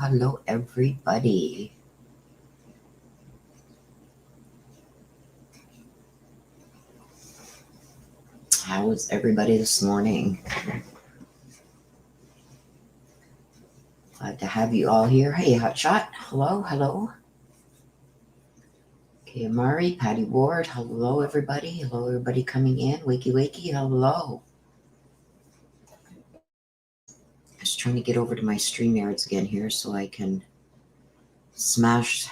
hello, everybody. How is everybody this morning? Glad to have you all here. Hey, Hotshot. Hello, hello. Okay, Amari, Patty Ward. Hello, everybody. Hello, everybody coming in. Wakey, wakey. Hello. Just trying to get over to my StreamYards again here so I can smash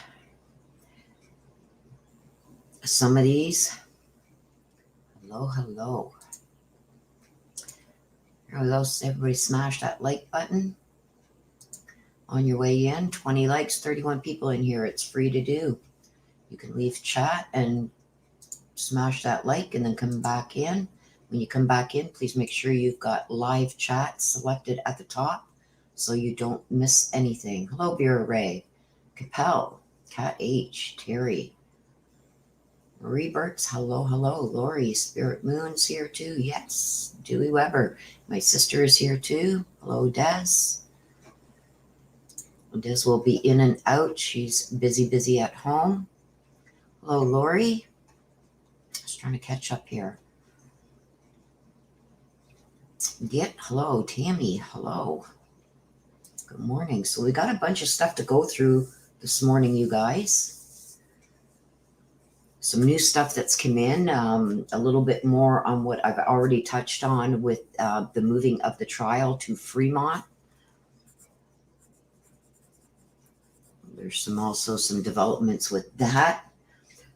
some of these. Hello, hello. Here we go. Everybody smash that like button on your way in. 20 likes, 31 people in here. It's free to do. You can leave chat and smash that like and then come back in. When you come back in, please make sure you've got live chat selected at the top so you don't miss anything. Hello, Vera Ray, Capel, Cat H, Terry, Marie Burtz, hello, hello. Lori, Spirit Moon's here too. Yes, Dewey Weber. My sister is here too. Hello, Des. Des will be in and out. She's busy at home. Hello, Lori. Just trying to catch up here. Hello, Tammy. Hello. Good morning. So we got a bunch of stuff to go through this morning, you guys. Some new stuff that's come in, a little bit more on what I've already touched on with the moving of the trial to Fremont. There's also some developments with that,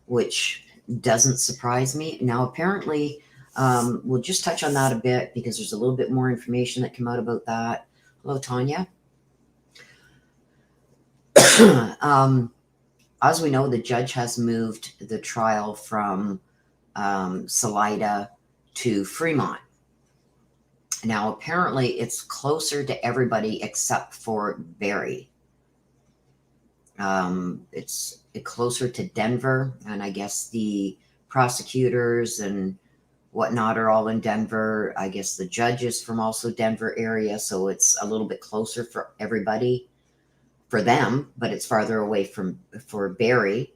which doesn't surprise me. Now, apparently, we'll just touch on that a bit because there's a little bit more information that came out about that. Hello, Tanya. As we know, the judge has moved the trial from Salida to Fremont. Now, apparently, it's closer to everybody except for Barry. It's closer to Denver, and I guess the prosecutors and whatnot are all in Denver. I guess the judge is from also Denver area, so it's a little bit closer for everybody, for them, but it's farther away for Barry.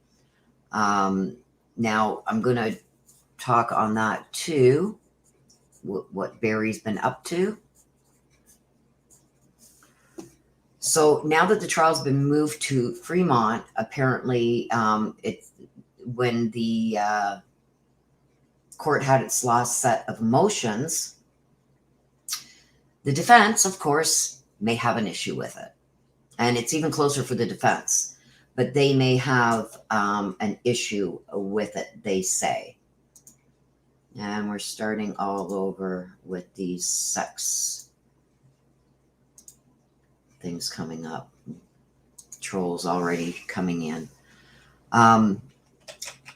Now I'm going to talk on that too, what Barry's been up to. So now that the trial's been moved to Fremont, apparently when the court had its last set of motions, the defense, of course, may have an issue with it. And it's even closer for the defense, but they may have an issue with it, they say. And we're starting all over with these sex things coming up. Trolls already coming in.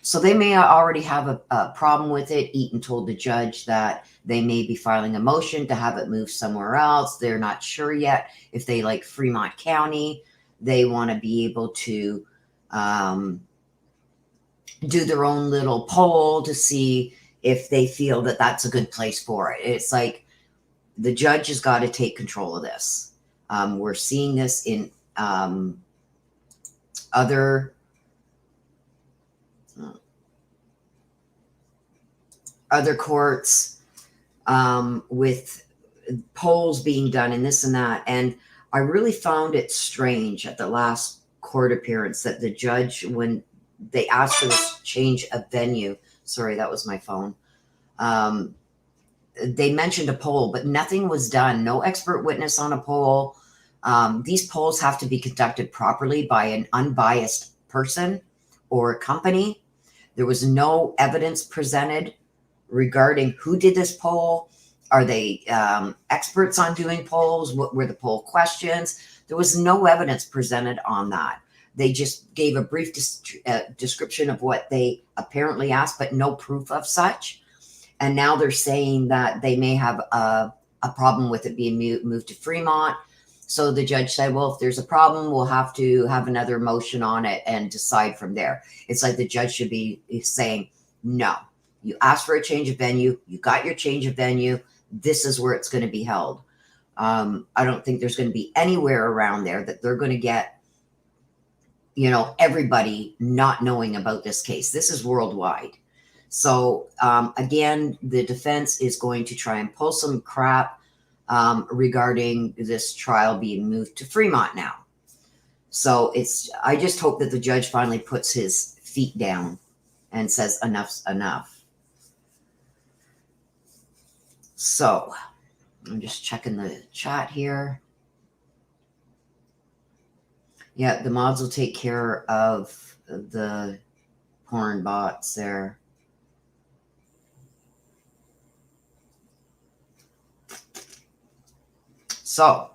So they may already have a problem with it. Eaton told the judge that they may be filing a motion to have it moved somewhere else. They're not sure yet if they like Fremont County. They want to be able to do their own little poll to see if they feel that that's a good place for it. It's like the judge has got to take control of this. We're seeing this in other courts with polls being done and this and that. And I really found it strange at the last court appearance that the judge, when they asked for this change of venue, sorry, that was my phone. They mentioned a poll, but nothing was done. No expert witness on a poll. These polls have to be conducted properly by an unbiased person or company. There was no evidence presented regarding who did this poll. Are they experts on doing polls? What were the poll questions? There was no evidence presented on that. They just gave a brief description of what they apparently asked, but no proof of such. And now they're saying that they may have a problem with it being moved to Fremont. So the judge said, well, if there's a problem, we'll have to have another motion on it and decide from there. It's like the judge should be saying, no, you asked for a change of venue. You got your change of venue. This is where it's going to be held. I don't think there's going to be anywhere around there that they're going to get, everybody not knowing about this case. This is worldwide. So again, the defense is going to try and pull some crap regarding this trial being moved to Fremont now. So I just hope that the judge finally puts his feet down and says enough's enough. So I'm just checking the chat here. Yeah, the mods will take care of the porn bots there. So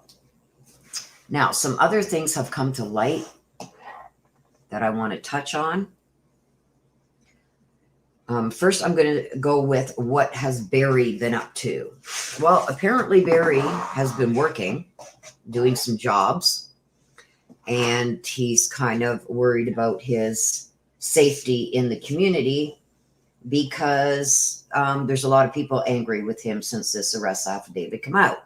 now some other things have come to light that I want to touch on. First, I'm going to go with what has Barry been up to. Well, apparently Barry has been working, doing some jobs, and he's kind of worried about his safety in the community because there's a lot of people angry with him since this arrest affidavit came out.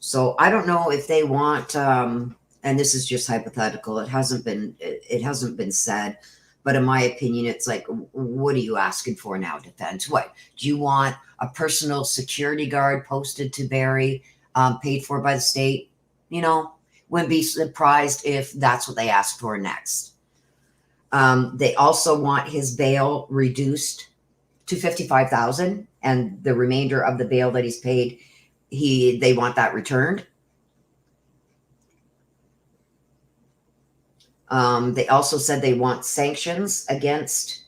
So I don't know if they want, and this is just hypothetical. It hasn't been said. But in my opinion, it's like, what are you asking for now, defense? What? Do you want a personal security guard posted to Barry, paid for by the state? Wouldn't be surprised if that's what they ask for next. They also want his bail reduced to $55,000, and the remainder of the bail that he's paid, they want that returned. They also said they want sanctions against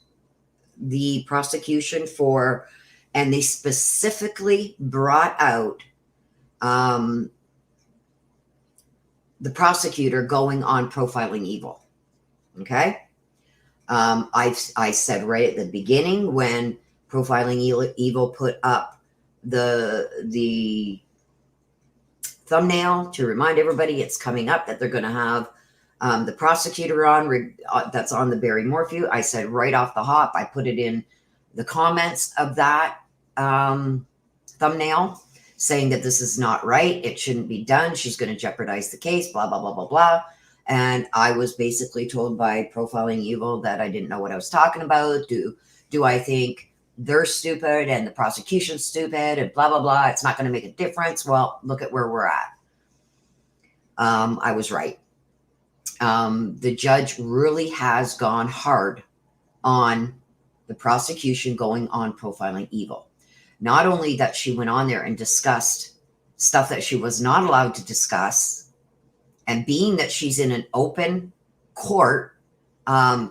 the prosecution and they specifically brought out the prosecutor going on profiling evil. Okay. I said right at the beginning when profiling evil put up the thumbnail to remind everybody it's coming up, that they're going to have the prosecutor on that's on the Barry Morphew. I said right off the hop, I put it in the comments of that thumbnail saying that this is not right. It shouldn't be done. She's going to jeopardize the case, blah, blah, blah, blah, blah. And I was basically told by Profiling Evil that I didn't know what I was talking about. Do I think they're stupid and the prosecution's stupid and blah, blah, blah? It's not going to make a difference. Well, look at where we're at. I was right. The judge really has gone hard on the prosecution going on profiling evil. Not only that she went on there and discussed stuff that she was not allowed to discuss, and being that she's in an open court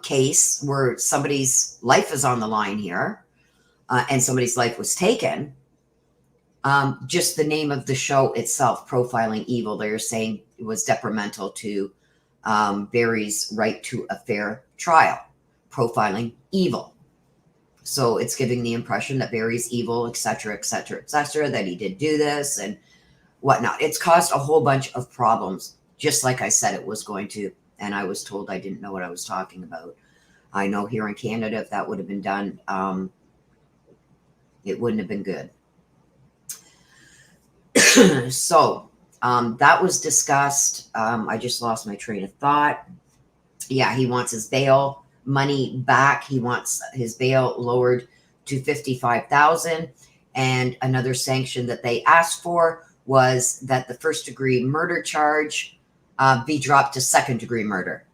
case where somebody's life is on the line here, and somebody's life was taken, just the name of the show itself, Profiling Evil, they're saying it was detrimental to Barry's right to a fair trial, profiling evil. So it's giving the impression that Barry's evil, etc., etc., etc., that he did do this and whatnot. It's caused a whole bunch of problems, just like I said it was going to, and I was told I didn't know what I was talking about. I know here in Canada, if that would have been done, it wouldn't have been good. So that was discussed. I just lost my train of thought. Yeah, he wants his bail money back. He wants his bail lowered to $55,000. And another sanction that they asked for was that the first-degree murder charge be dropped to second-degree murder.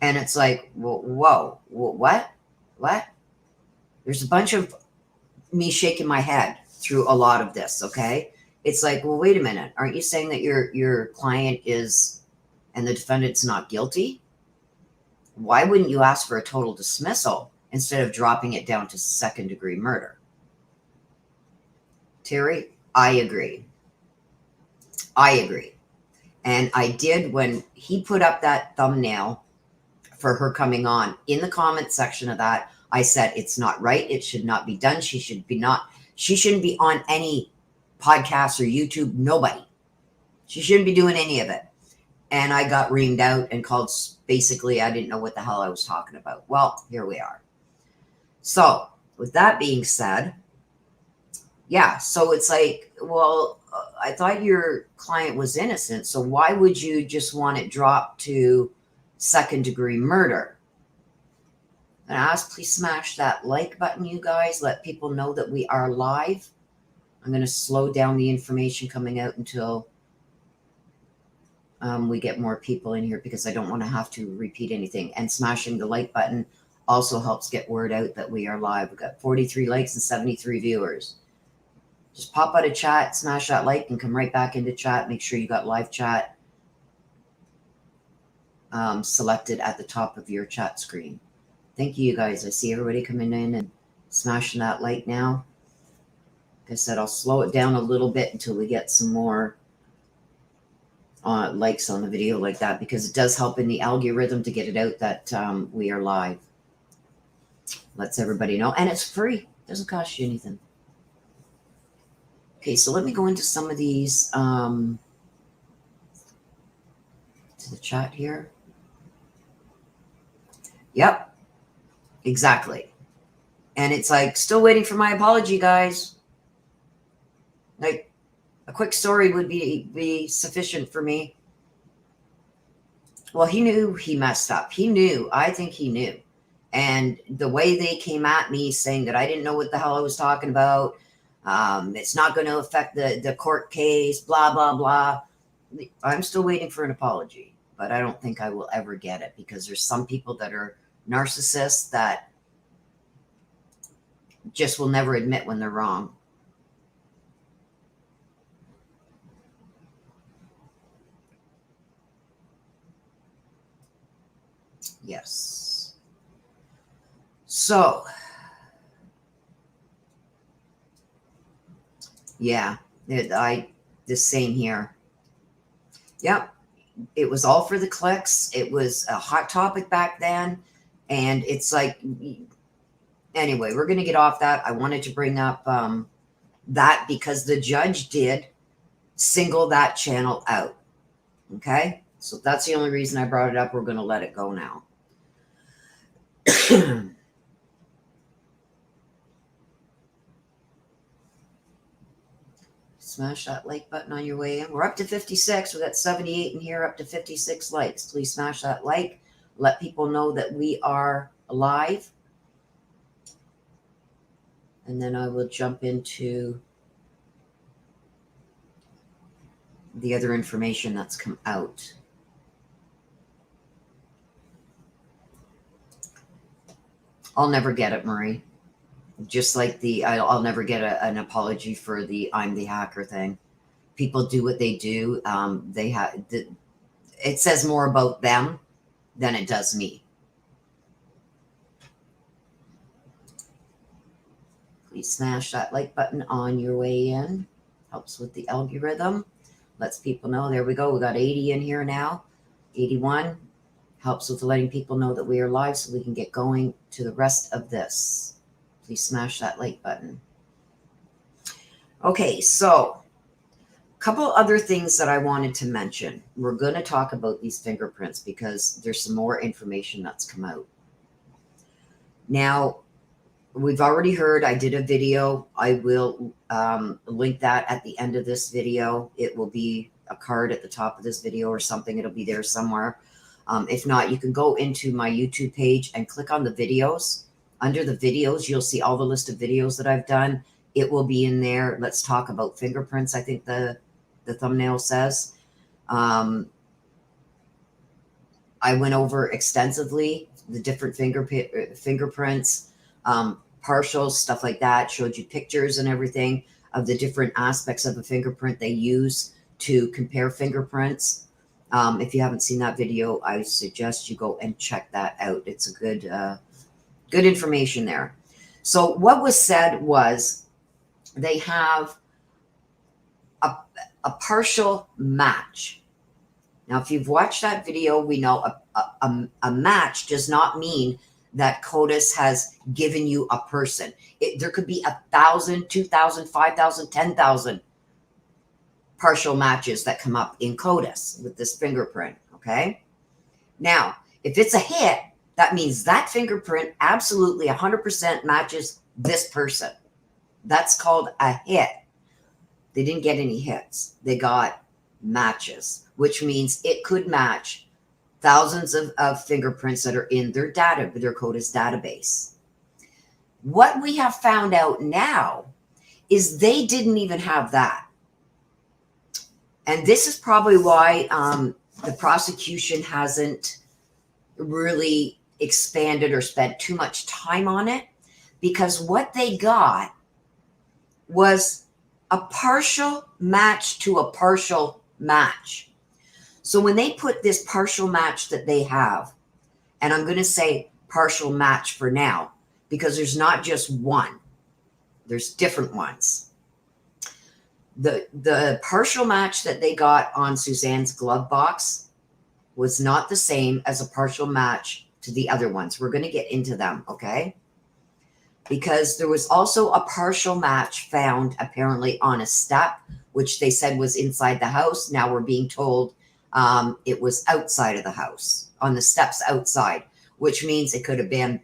And it's like, whoa, what? There's a bunch of me shaking my head through a lot of this, okay? It's like, well, wait a minute. Aren't you saying that your client is, and the defendant's not guilty? Why wouldn't you ask for a total dismissal instead of dropping it down to second-degree murder? Terry, I agree. And I did, when he put up that thumbnail for her coming on, in the comment section of that, I said, it's not right. It should not be done. She shouldn't be on any podcast or YouTube. Nobody. She shouldn't be doing any of it. And I got reamed out and called, basically, I didn't know what the hell I was talking about. Well, here we are. So with that being said, Yeah. So it's like, well, I thought your client was innocent. So why would you just want it dropped to second-degree murder? And I ask, please smash that like button, you guys. Let people know that we are live. I'm going to slow down the information coming out until we get more people in here, because I don't want to have to repeat anything. And smashing the like button also helps get word out that we are live. We've got 43 likes and 73 viewers. Just pop out of chat, smash that like, and come right back into chat. Make sure you got live chat selected at the top of your chat screen. Thank you, guys. I see everybody coming in and smashing that like now. Like I said, I'll slow it down a little bit until we get some more likes on the video like that, because it does help in the algorithm to get it out that we are live. Lets everybody know, and it's free. Doesn't cost you anything. Okay, so let me go into some of these to the chat here. Yep, exactly. And it's like, still waiting for my apology, guys. Like, a quick story would be sufficient for me. Well, he knew he messed up. He knew. I think he knew. And the way they came at me saying that I didn't know what the hell I was talking about, it's not going to affect the court case, blah, blah, blah. I'm still waiting for an apology, but I don't think I will ever get it, because there's some people that are narcissists that just will never admit when they're wrong. Yes. So, yeah, the same here. Yep. It was all for the clicks. It was a hot topic back then. And it's like, anyway, we're going to get off that. I wanted to bring up that because the judge did single that channel out. Okay. So that's the only reason I brought it up. We're going to let it go now. Smash that like button on your way in. We're up to 56. We got 78 in here, up to 56 likes. Please smash that like. Let people know that we are live. And then I will jump into the other information that's come out. I'll never get it, Marie. Just like I'll never get an apology for the I'm the hacker thing. People do what they do. It says more about them than it does me. Please smash that like button on your way in. Helps with the algorithm. Lets people know. There we go. We got 80 in here now. 81. Helps with letting people know that we are live so we can get going to the rest of this. Please smash that like button. Okay, so a couple other things that I wanted to mention. We're going to talk about these fingerprints because there's some more information that's come out. Now, we've already heard, I did a video. I will link that at the end of this video. It will be a card at the top of this video or something. It'll be there somewhere. If not, you can go into my YouTube page and click on the videos. Under the videos, you'll see all the list of videos that I've done. It will be in there. Let's talk about fingerprints, I think the thumbnail says. I went over extensively the different fingerprints, partials, stuff like that. Showed you pictures and everything of the different aspects of a fingerprint they use to compare fingerprints. If you haven't seen that video, I suggest you go and check that out. It's a good information there. So what was said was they have a partial match. Now, if you've watched that video, we know a match does not mean that CODIS has given you a person. There could be 1,000, 2,000, 5,000, 10,000 partial matches that come up in CODIS with this fingerprint, okay? Now, if it's a hit, that means that fingerprint absolutely 100% matches this person. That's called a hit. They didn't get any hits. They got matches, which means it could match thousands of fingerprints that are in their CODIS database. What we have found out now is they didn't even have that. And this is probably why the prosecution hasn't really expanded or spent too much time on it, because what they got was a partial match to a partial match. So when they put this partial match that they have, and I'm going to say partial match for now, because there's not just one, there's different ones. The partial match that they got on Suzanne's glove box was not the same as a partial match to the other ones. We're going to get into them, okay? Because there was also a partial match found apparently on a step, which they said was inside the house. Now we're being told it was outside of the house, on the steps outside, which means it could have been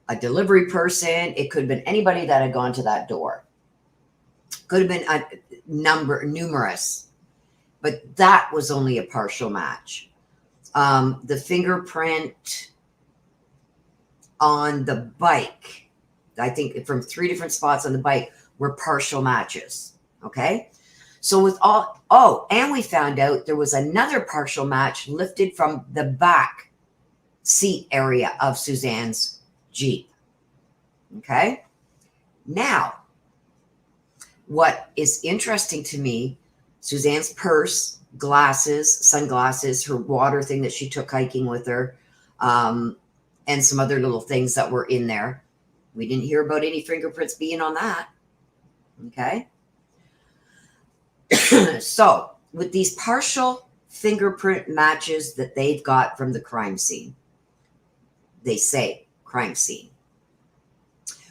a delivery person. It could have been anybody that had gone to that door. Could have been numerous, but that was only a partial match. The fingerprint on the bike, I think from 3 different spots on the bike, were partial matches. Okay. So with and we found out there was another partial match lifted from the back seat area of Suzanne's Jeep. Okay. Now, what is interesting to me, Suzanne's purse, glasses, sunglasses, her water thing that she took hiking with her, and some other little things that were in there. We didn't hear about any fingerprints being on that. Okay. So with these partial fingerprint matches that they've got from the crime scene, they say crime scene,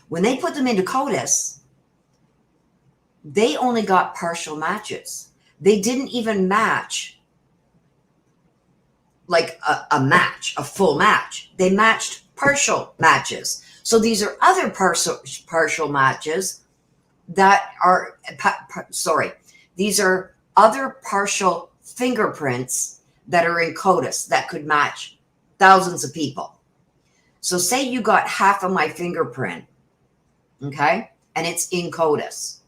when they put them into CODIS, they only got partial matches. They didn't even match like a full match. They matched partial matches. So these are other partial matches that are, these are other partial fingerprints that are in CODIS that could match thousands of people. So say you got half of my fingerprint, okay, and it's in CODIS.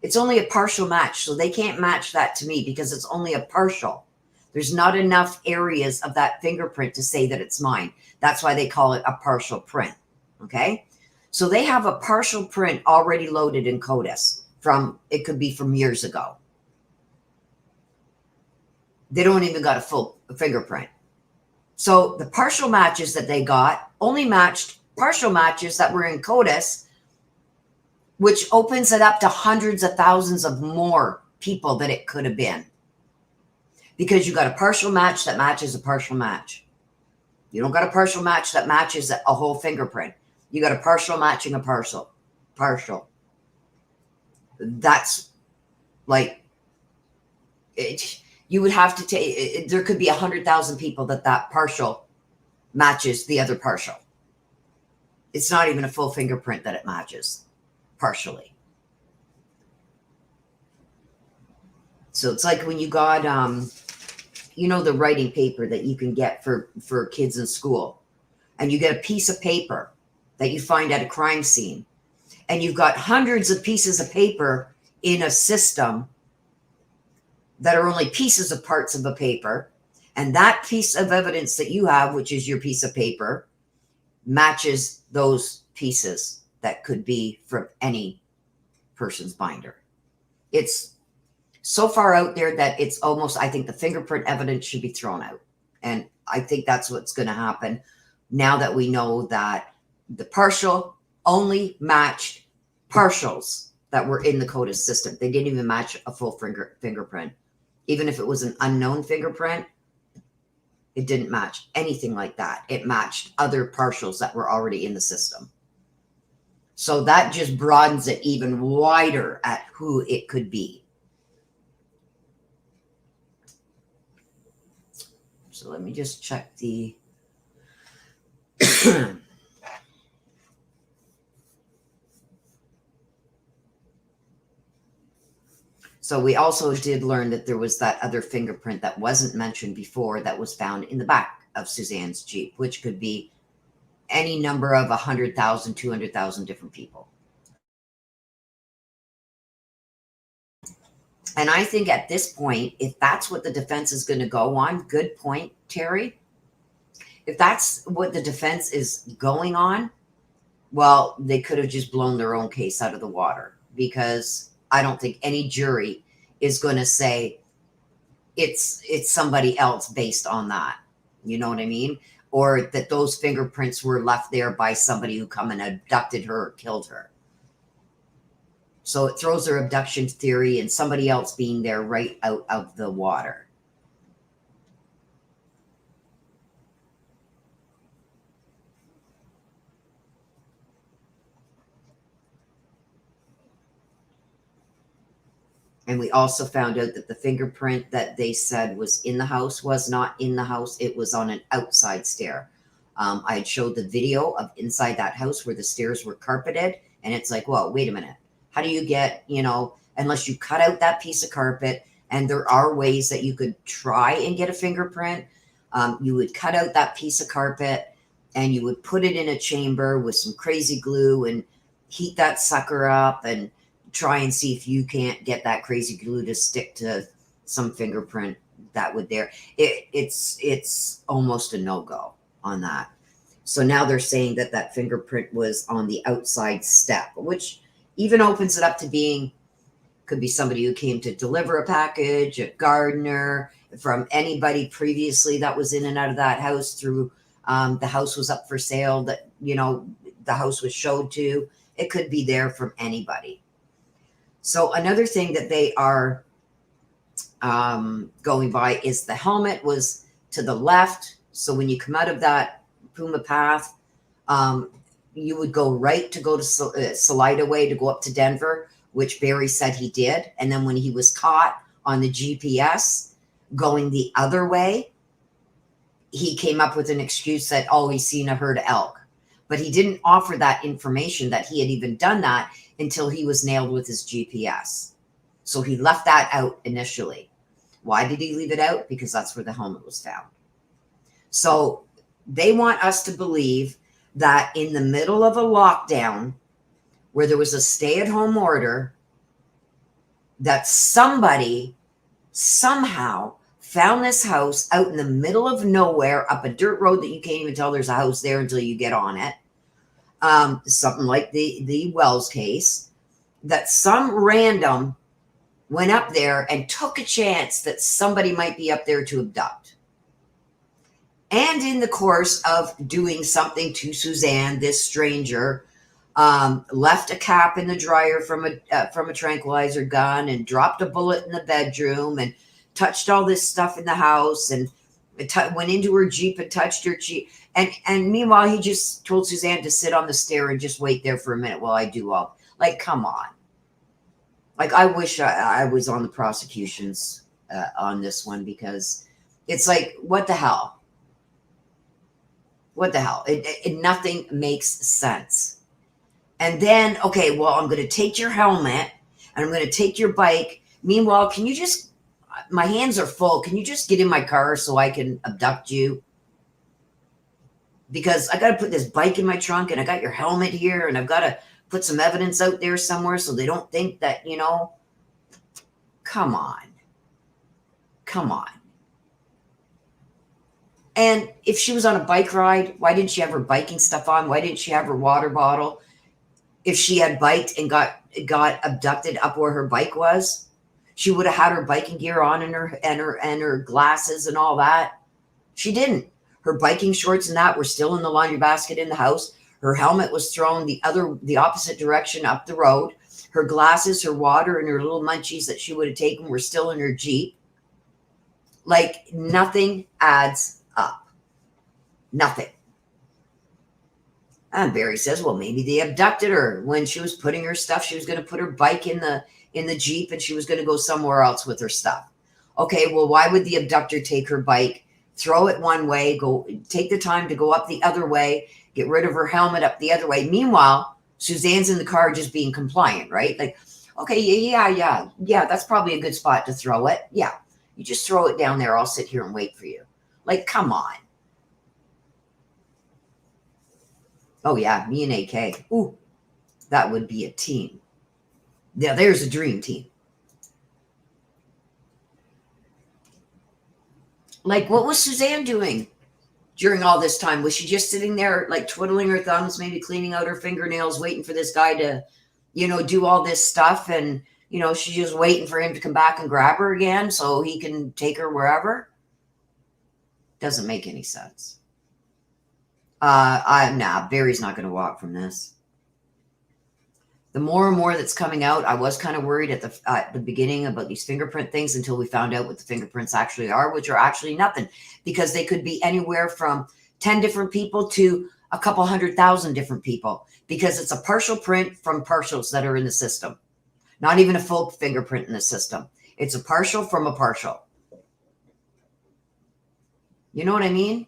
It's only a partial match, so they can't match that to me because it's only a partial. There's not enough areas of that fingerprint to say that it's mine. That's why they call it a partial print, okay? So they have a partial print already loaded in CODIS from, it could be from years ago. They don't even got a full fingerprint. So the partial matches that they got only matched partial matches that were in CODIS, which opens it up to hundreds of thousands of more people that it could have been. Because you got a partial match that matches a partial match. You don't got a partial match that matches a whole fingerprint. You got a partial matching a partial. That's like, you would have to take, there could be 100,000 people that partial matches the other partial. It's not even a full fingerprint that it matches partially. So it's like when you got, the writing paper that you can get for kids in school, and you get a piece of paper that you find at a crime scene, and you've got hundreds of pieces of paper in a system that are only pieces of parts of a paper, and that piece of evidence that you have, which is your piece of paper, matches those pieces that could be from any person's binder. It's so far out there that it's almost, I think the fingerprint evidence should be thrown out. And I think that's what's going to happen now that we know that the partial only matched partials that were in the CODIS system. They didn't even match a full fingerprint. Even if it was an unknown fingerprint, it didn't match anything like that. It matched other partials that were already in the system. So that just broadens it even wider at who it could be. So let me just check the... So we also did learn that there was that other fingerprint that wasn't mentioned before that was found in the back of Suzanne's Jeep, which could be any number of 100,000, 200,000 different people. And I think at this point, if that's what the defense is going to go on, good point, Terry. If that's what the defense is going on, well, they could have just blown their own case out of the water, because I don't think any jury is going to say it's somebody else based on that. You know what I mean? Or that those fingerprints were left there by somebody who come and abducted her or killed her. So it throws their abduction theory and somebody else being there right out of the water. And we also found out that the fingerprint that they said was in the house was not in the house. It was on an outside stair. I had showed the video of inside that house where the stairs were carpeted. And it's like, well, wait a minute. How do you get, unless you cut out that piece of carpet, and there are ways that you could try and get a fingerprint. You would cut out that piece of carpet and you would put it in a chamber with some crazy glue and heat that sucker up and try and see if you can't get that crazy glue to stick to some fingerprint that would there. It's almost a no-go on that. So now they're saying that that fingerprint was on the outside step, which even opens it up to being, could be somebody who came to deliver a package, a gardener, from anybody previously that was in and out of that house through the house was up for sale, that, the house was showed to. It could be there from anybody. So another thing that they are going by is the helmet was to the left. So when you come out of that Puma path, you would go right to go to Salida Way to go up to Denver, which Barry said he did. And then when he was caught on the GPS going the other way, he came up with an excuse that, oh, he's seen a herd of elk. But he didn't offer that information that he had even done that until he was nailed with his GPS. So he left that out initially. Why did he leave it out? Because that's where the helmet was found. So they want us to believe that in the middle of a lockdown where there was a stay-at-home order, that somebody somehow found this house out in the middle of nowhere up a dirt road that you can't even tell there's a house there until you get on it. Something like the Wells case, that some random went up there and took a chance that somebody might be up there to abduct. And in the course of doing something to Suzanne, this stranger left a cap in the dryer from a tranquilizer gun and dropped a bullet in the bedroom and touched all this stuff in the house and went into her Jeep and touched her Jeep. And meanwhile, he just told Suzanne to sit on the stair and just wait there for a minute while I do all. Like, come on. Like, I wish I was on the prosecutions on this one, because it's like, what the hell? What the hell? Nothing makes sense. And then, okay, well, I'm going to take your helmet and I'm going to take your bike. Meanwhile, can you just, my hands are full. Can you just get in my car so I can abduct you? Because I got to put this bike in my trunk and I got your helmet here and I've got to put some evidence out there somewhere so they don't think that, come on. Come on. And if she was on a bike ride, why didn't she have her biking stuff on? Why didn't she have her water bottle? If she had biked and got abducted up where her bike was, she would have had her biking gear on and her glasses and all that. She didn't. Her biking shorts and that were still in the laundry basket in the house. Her helmet was thrown the opposite direction up the road. Her glasses, her water, and her little munchies that she would have taken were still in her Jeep. Like, nothing adds up. Nothing. And Barry says, well, maybe they abducted her when she was putting her stuff. She was going to put her bike in the Jeep and she was going to go somewhere else with her stuff. Okay, well, why would the abductor take her bike, throw it one way, go take the time to go up the other way, get rid of her helmet up the other way? Meanwhile, Suzanne's in the car just being compliant, right? Like, Okay, yeah. That's probably a good spot to throw it. Yeah, you just throw it down there. I'll sit here and wait for you. Like, come on. Oh yeah, me and AK. Ooh, that would be a team. Yeah, there's a dream team. Like, what was Suzanne doing during all this time? Was she just sitting there, like, twiddling her thumbs, maybe cleaning out her fingernails, waiting for this guy to, do all this stuff? And, she's just waiting for him to come back and grab her again so he can take her wherever? Doesn't make any sense. Barry's not going to walk from this. The more and more that's coming out, I was kind of worried at the beginning about these fingerprint things until we found out what the fingerprints actually are, which are actually nothing, because they could be anywhere from 10 different people to a couple 100,000 different people, because it's a partial print from partials that are in the system. Not even a full fingerprint in the system. It's a partial from a partial. You know what I mean?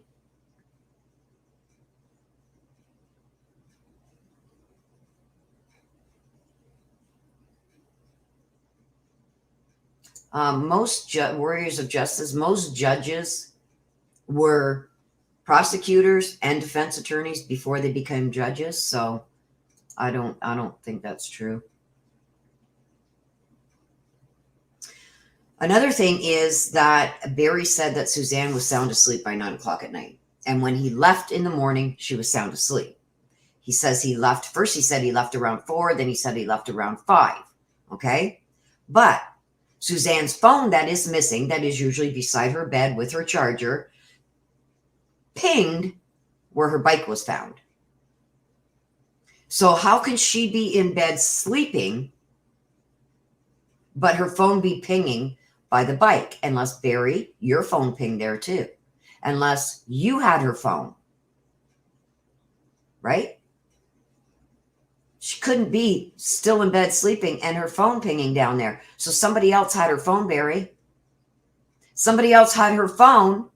Most warriors of justice, most judges were prosecutors and defense attorneys before they became judges. So I don't think that's true. Another thing is that Barry said that Suzanne was sound asleep by 9 o'clock at night. And when he left in the morning, she was sound asleep. He says he left. First, he said he left around 4. Then he said he left around 5. Okay. But Suzanne's phone that is missing, that is usually beside her bed with her charger, pinged where her bike was found. So how can she be in bed sleeping, but her phone be pinging by the bike? Unless, Barry, your phone pinged there too. Unless you had her phone. Right? She couldn't be still in bed sleeping and her phone pinging down there. So somebody else had her phone, Barry. Somebody else had her phone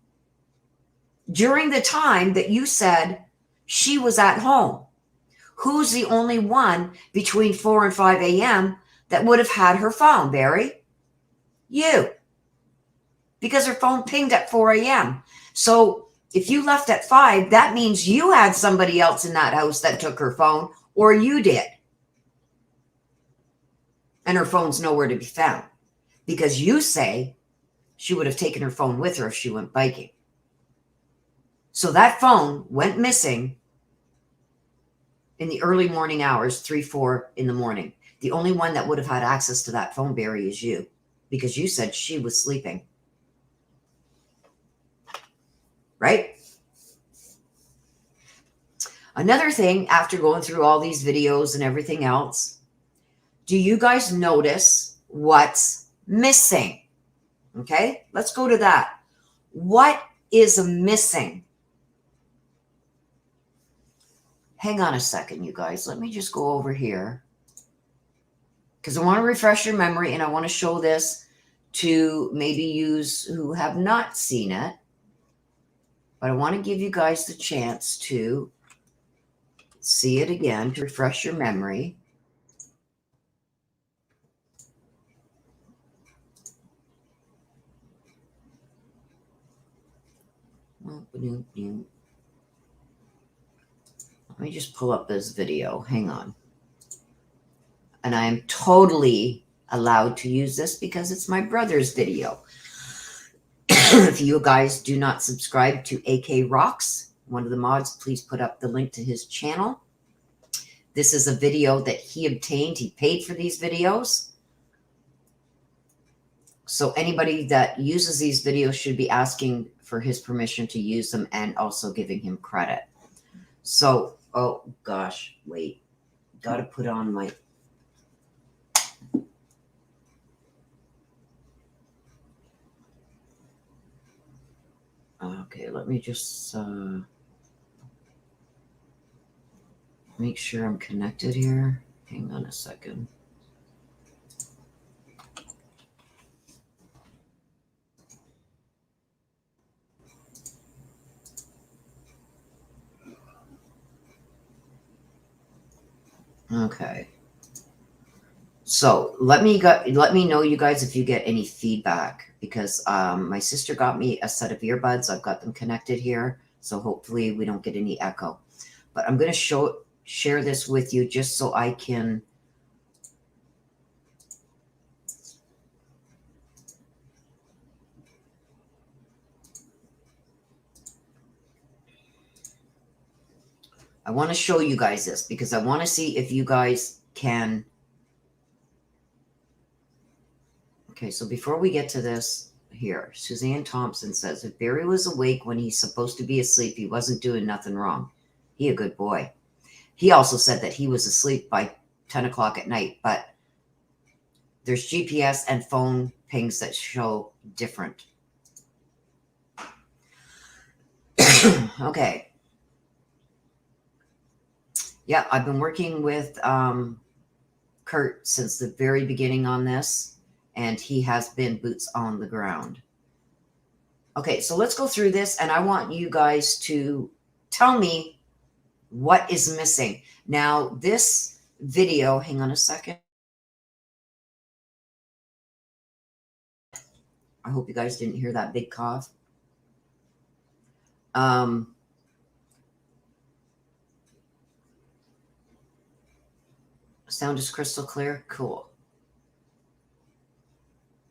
during the time that you said she was at home. Who's the only one between 4 and 5 a.m. that would have had her phone, Barry? You. Because her phone pinged at 4 a.m. So if you left at 5, that means you had somebody else in that house that took her phone, or you did. And her phone's nowhere to be found. Because you say she would have taken her phone with her if she went biking. So that phone went missing in the early morning hours, 3, 4 in the morning. The only one that would have had access to that phone, Barry, is you. Because you said she was sleeping. Right? Another thing, after going through all these videos and everything else, do you guys notice what's missing? Okay, let's go to that. What is missing? Hang on a second, you guys. Let me just go over here, because I want to refresh your memory and I want to show this to maybe yous who have not seen it. But I want to give you guys the chance to see it again, to refresh your memory. Let me just pull up this video. Hang on. And I am totally allowed to use this because it's my brother's video. If you guys do not subscribe to AK Rocks, one of the mods, please put up the link to his channel. This is a video that he obtained. He paid for these videos. So anybody that uses these videos should be asking for his permission to use them and also giving him credit. So, oh gosh, wait. Got to put on my... Okay, let me just make sure I'm connected here. Hang on a second. Okay. So let me know, you guys, if you get any feedback, because my sister got me a set of earbuds. I've got them connected here, so hopefully we don't get any echo. But I'm going to share this with you just so I can. I want to show you guys this because I want to see if you guys can. Okay, so before we get to this here, Suzanne Thompson says, if Barry was awake when he's supposed to be asleep, he wasn't doing nothing wrong. He a good boy. He also said that he was asleep by 10 o'clock at night, but there's GPS and phone pings that show different. Okay. Yeah, I've been working with Kurt since the very beginning on this, and he has been boots on the ground. Okay, so let's go through this, and I want you guys to tell me what is missing. Now, this video, hang on a second. I hope you guys didn't hear that big cough. Sound is crystal clear? Cool.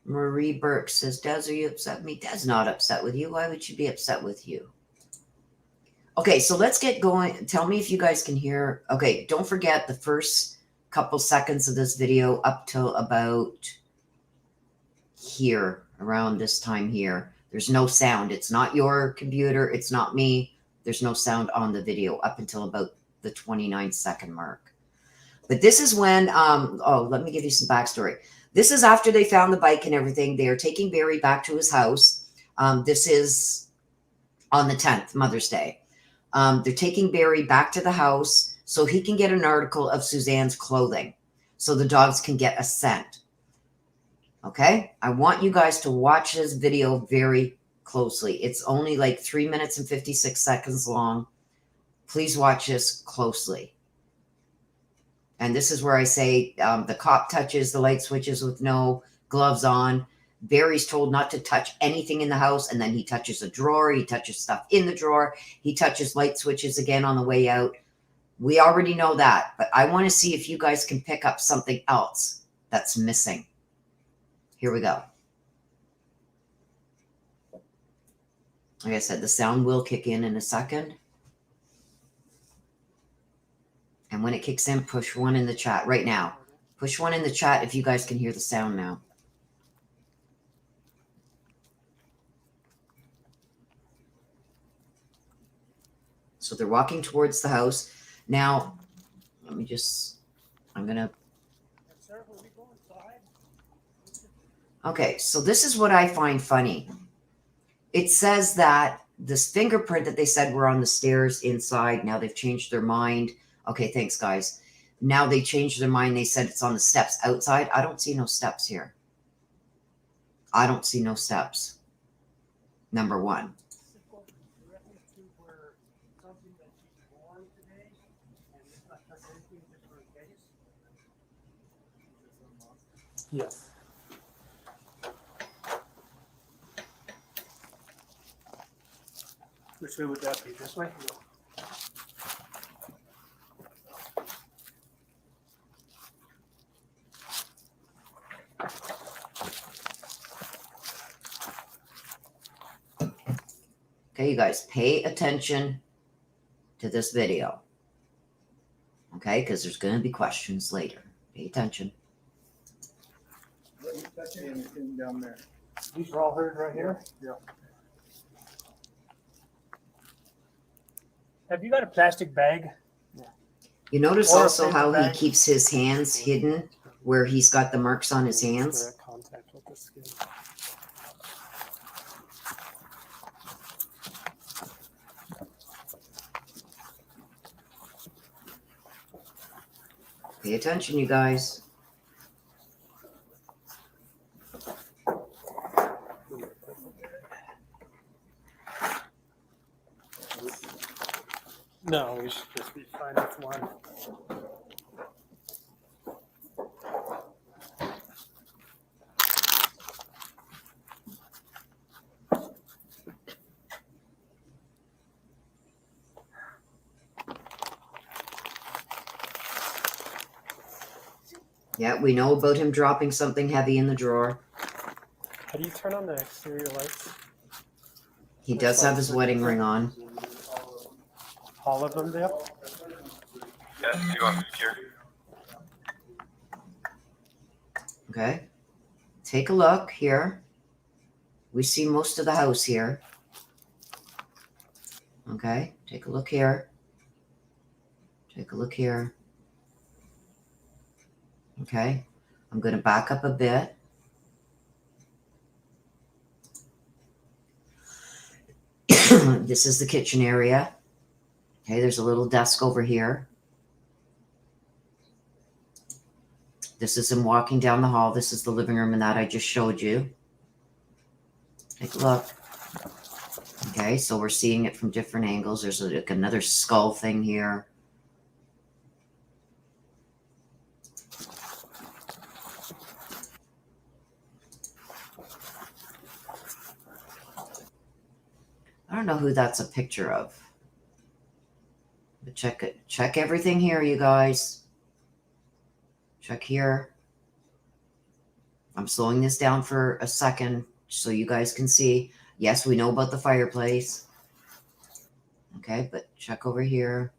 Marie Burke says, Des, are you upset with me? Des not upset with you. Why would she be upset with you? Okay, so let's get going. Tell me if you guys can hear. Okay, don't forget the first couple seconds of this video up till about here, around this time here. There's no sound. It's not your computer. It's not me. There's no sound on the video up until about the 29-second mark. But this is when, let me give you some backstory. This is after they found the bike and everything. They are taking Barry back to his house. This is on the 10th, Mother's Day. They're taking Barry back to the house so he can get an article of Suzanne's clothing so the dogs can get a scent. Okay? I want you guys to watch this video very closely. It's only like 3 minutes and 56 seconds long. Please watch this closely. And this is where I say the cop touches the light switches with no gloves on. Barry's told not to touch anything in the house, and then he touches a drawer. He touches stuff in the drawer. He touches light switches again on the way out. We already know that, but I want to see if you guys can pick up something else that's missing. Here we go. Like I said, the sound will kick in a second. And when it kicks in, push 1 in the chat right now. Push 1 in the chat if you guys can hear the sound now. So they're walking towards the house. Now, let me just, I'm going to. Okay, so this is what I find funny. It says that this fingerprint that they said were on the stairs inside, now they've changed their mind. Okay, thanks, guys. Now they changed their mind. They said it's on the steps outside. I don't see no steps here. I don't see no steps. Number one. Yes. Which way would that be? This way? Okay, you guys, pay attention to this video. Okay, because there's going to be questions later. Pay attention. Let me touch anything down there. These are all heard right here? Yeah. Have you got a plastic bag? Yeah. You notice Or also how he keeps his hands hidden where he's got the marks on his hands? Contact with the skin. Pay attention, you guys. No, we should just be fine with one. Yeah, we know about him dropping something heavy in the drawer. How do you turn on the exterior lights? He does have his wedding ring on. All of them, Dale? Yes, you are secure. Okay. Take a look here. We see most of the house here. Okay. Take a look here. Take a look here. Okay. I'm going to back up a bit. This is the kitchen area. Okay, there's a little desk over here. This is him walking down the hall. This is the living room and that I just showed you. Take a look. Okay, so we're seeing it from different angles. There's like another skull thing here. I don't know who that's a picture of. But check it. Check everything here, you guys. Check here. I'm slowing this down for a second so you guys can see. Yes, we know about the fireplace. Okay, but check over here.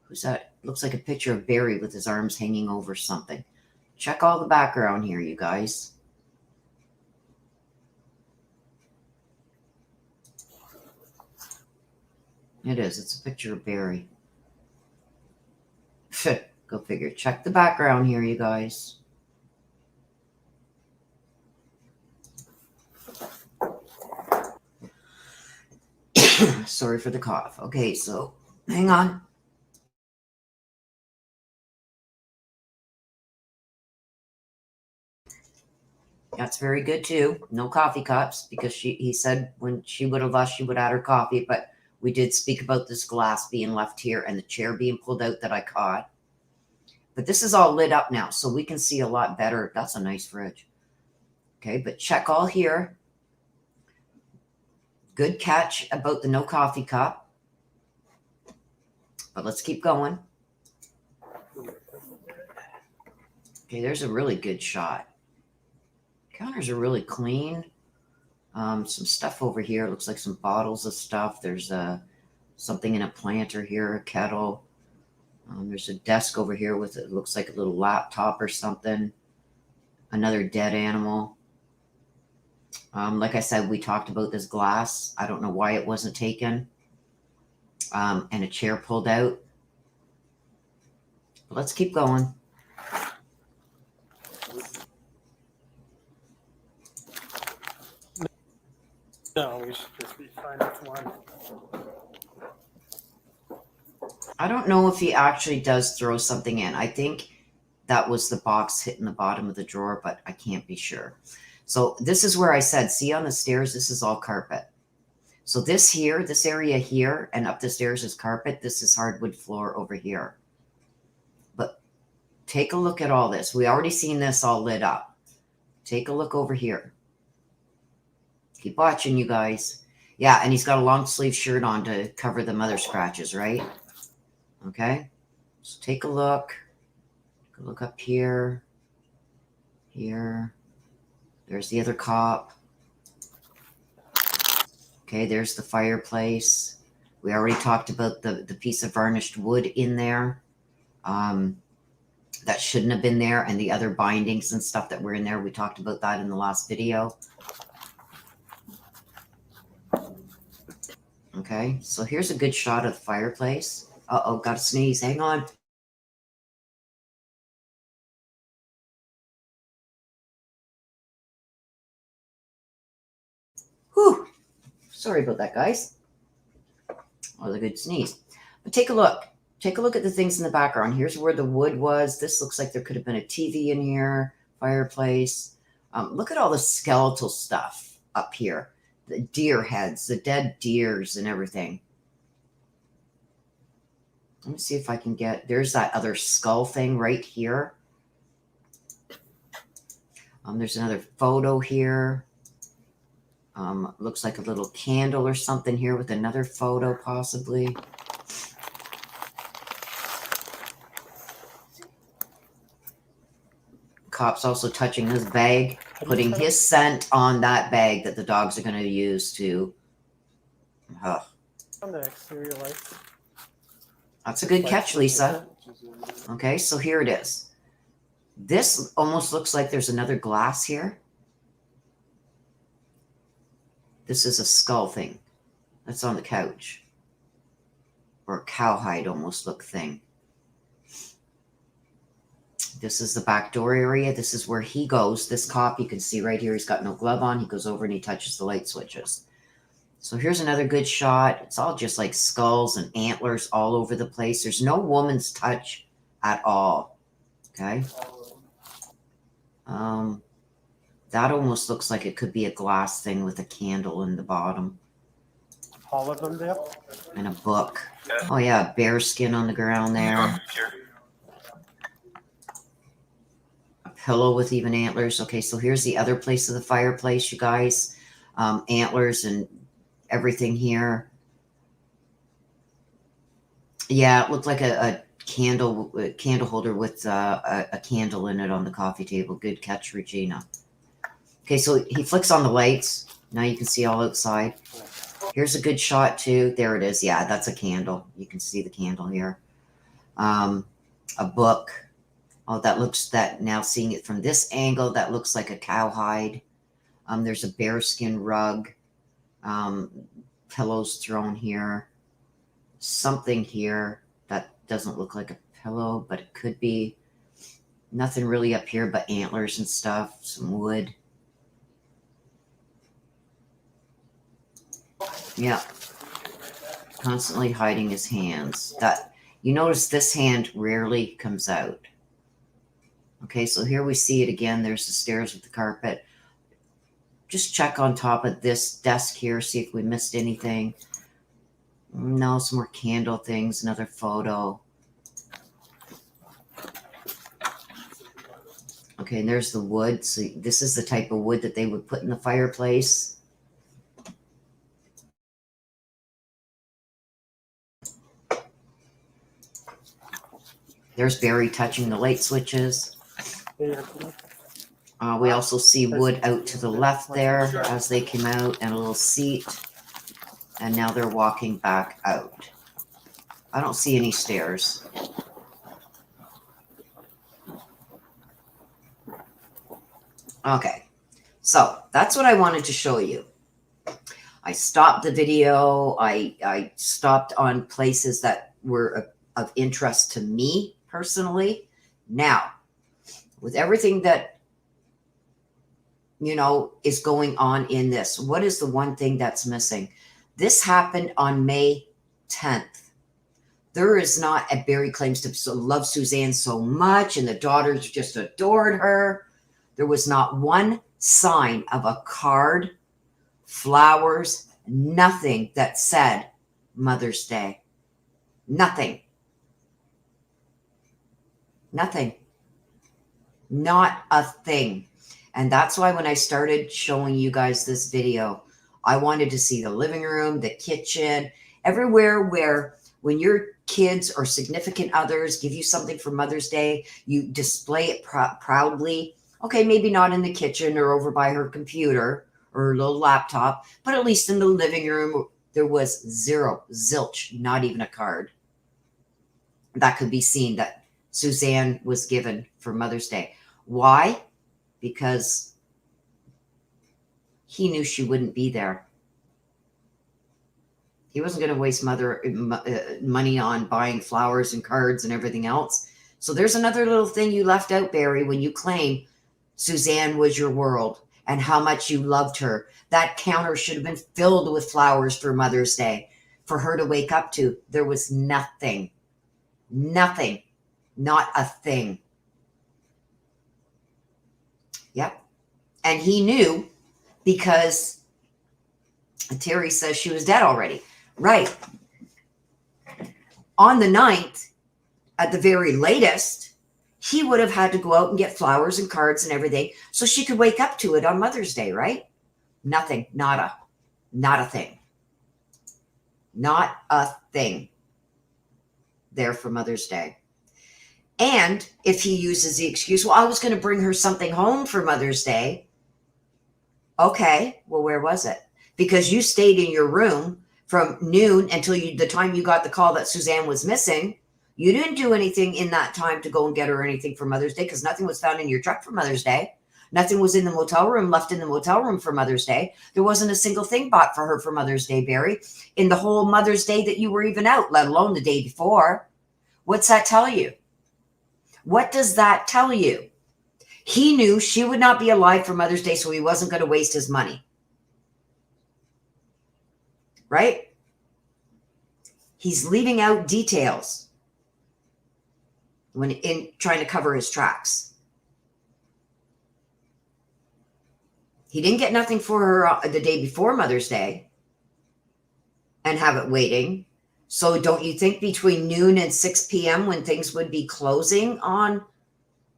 Who's that? Looks like a picture of Barry with his arms hanging over something. Check all the background here, you guys. It is. It's a picture of Barry. Go figure. Check the background here, you guys. Sorry for the cough. Okay, so hang on. That's very good too. No coffee cups because he said when she would have left, she would add her coffee. But we did speak about this glass being left here and the chair being pulled out that I caught. But this is all lit up now, so we can see a lot better. That's a nice fridge. Okay, but check all here. Good catch about the no coffee cup. But let's keep going. Okay, there's a really good shot. Counters are really clean. Some stuff over here. Looks like some bottles of stuff. There's something in a planter here, a kettle. There's a desk over here with it looks like a little laptop or something. Another dead animal. Like I said, we talked about this glass. I don't know why it wasn't taken. And a chair pulled out. But let's keep going. No, we should just be fine with one. I don't know if he actually does throw something in. I think that was the box hitting the bottom of the drawer, but I can't be sure. So this is where I said, see on the stairs, this is all carpet. So this here, this area here, and up the stairs is carpet. This is hardwood floor over here. But take a look at all this. We already seen this all lit up. Take a look over here. Keep watching, you guys. Yeah, and he's got a long sleeve shirt on to cover the mother scratches, right? Okay. So take a look. Look up here. Here. There's the other cop. Okay, there's the fireplace. We already talked about the piece of varnished wood in there. That shouldn't have been there, and the other bindings and stuff that were in there. We talked about that in the last video. Okay, so here's a good shot of the fireplace. Uh-oh, got to sneeze. Hang on. Whew. Sorry about that, guys. Oh, that was a good sneeze. But take a look. Take a look at the things in the background. Here's where the wood was. This looks like there could have been a TV in here, fireplace. Look at all the skeletal stuff up here. The deer heads, the dead deers and everything. Let me see if I can get, there's that other skull thing right here. There's another photo here. Looks like a little candle or something here with another photo possibly. cop's also touching his bag, How do you putting turn his scent on that bag that the dogs are going to use to. on the exterior lights? That's a good Light catch, switches Lisa. it. Okay, so here it is. This almost looks like there's another glass here. This is a skull thing that's on the couch. Or a cowhide almost look thing. This is the back door area. This is where he goes. This cop, you can see right here, he's got no glove on. He goes over and he touches the light switches. So here's another good shot. It's all just like skulls and antlers all over the place. There's no woman's touch at all. Okay. That almost looks like it could be a glass thing with a candle in the bottom. All of them, Dale? And a book. Oh yeah, bear skin on the ground there. A pillow with even antlers. Okay, so here's the other place of the fireplace, you guys. Antlers and everything here. Yeah, it looked like a candle holder with a candle in it on the coffee table. Good catch, Regina. Okay, so he flicks on the lights. Now you can see all outside. Here's a good shot too. There it is. Yeah, that's a candle. You can see the candle here. A book. Oh, that now seeing it from this angle, that looks like a cowhide. There's a bearskin rug. Pillows thrown here. Something here that doesn't look like a pillow, but it could be. Nothing really up here but antlers and stuff. Some wood. Yeah. Constantly hiding his hands. That you notice this hand rarely comes out. Okay, so here we see it again. There's the stairs with the carpet. Just check on top of this desk here, see if we missed anything. No, some more candle things, another photo. Okay, and there's the wood. So this is the type of wood that they would put in the fireplace. There's Barry touching the light switches. We also see wood out to the left there as they came out, and a little seat. And now they're walking back out. I don't see any stairs. Okay, so that's what I wanted to show you. I stopped the video. I stopped on places that were of interest to me personally. Now, with everything that, you know, is going on in this, what is the one thing that's missing? This happened on May 10th. There is not, a Barry claims to love Suzanne so much, and the daughters just adored her. There was not one sign of a card, flowers, nothing that said Mother's Day. Nothing. Nothing. Not a thing. And that's why when I started showing you guys this video, I wanted to see the living room, the kitchen, everywhere where when your kids or significant others give you something for Mother's Day, you display it proudly. Okay, maybe not in the kitchen or over by her computer or her little laptop, but at least in the living room, there was zero, zilch, not even a card that could be seen that Suzanne was given for Mother's Day. Why? Because he knew she wouldn't be there. He wasn't going to waste money on buying flowers and cards and everything else. So there's another little thing you left out, Barry, when you claim Suzanne was your world and how much you loved her. That counter should have been filled with flowers for Mother's Day for her to wake up to. There was nothing. Nothing. Not a thing. Yep. And he knew because Terry says she was dead already. Right. On the 9th, at the very latest, he would have had to go out and get flowers and cards and everything so she could wake up to it on Mother's Day, right? Nothing. Nada. Not a thing. Not a thing there for Mother's Day. And if he uses the excuse, well, I was going to bring her something home for Mother's Day. Okay, well, where was it? Because you stayed in your room from noon until the time you got the call that Suzanne was missing. You didn't do anything in that time to go and get her anything for Mother's Day because nothing was found in your truck for Mother's Day. Nothing was in the motel room, left in the motel room for Mother's Day. There wasn't a single thing bought for her for Mother's Day, Barry, in the whole Mother's Day that you were even out, let alone the day before. What's that tell you? What does that tell you? He knew she would not be alive for Mother's Day, so he wasn't going to waste his money. Right? He's leaving out details when in trying to cover his tracks. He didn't get nothing for her the day before Mother's Day and have it waiting. So don't you think between noon and 6 p.m. when things would be closing on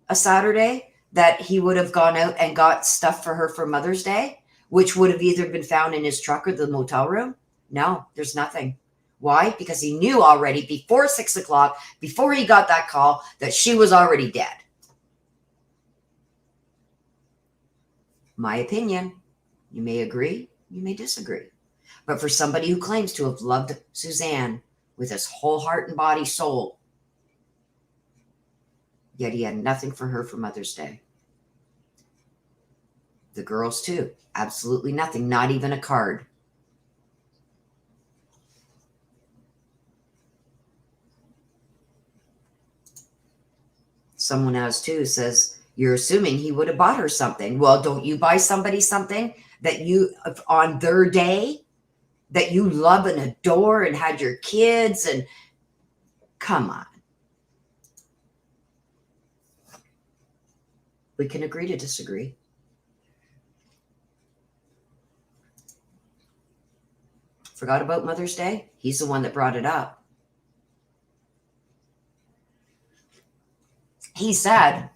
a Saturday that he would have gone out and got stuff for her for Mother's Day, which would have either been found in his truck or the motel room? No, there's nothing. Why? Because he knew already before 6 o'clock, before he got that call, that she was already dead. My opinion. You may agree, you may disagree. But for somebody who claims to have loved Suzanne with his whole heart and body, soul, yet he had nothing for her for Mother's Day. The girls too, absolutely nothing, not even a card. Someone else too says, you're assuming he would have bought her something. Well, don't you buy somebody something that you, on their day, that you love and adore and had your kids and come on. We can agree to disagree. Forgot about Mother's Day? He's the one that brought it up. He said,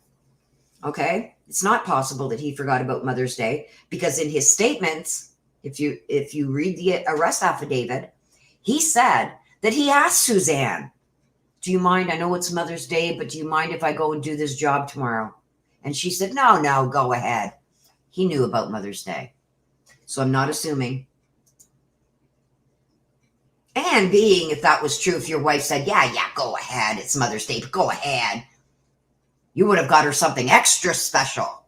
okay, it's not possible that he forgot about Mother's Day because in his statements, if you read the arrest affidavit, he said that he asked Suzanne, do you mind? I know it's Mother's Day, but do you mind if I go and do this job tomorrow? And she said, no, go ahead. He knew about Mother's Day. So I'm not assuming. And being, if that was true, if your wife said, yeah, go ahead. It's Mother's Day, but go ahead. You would have got her something extra special.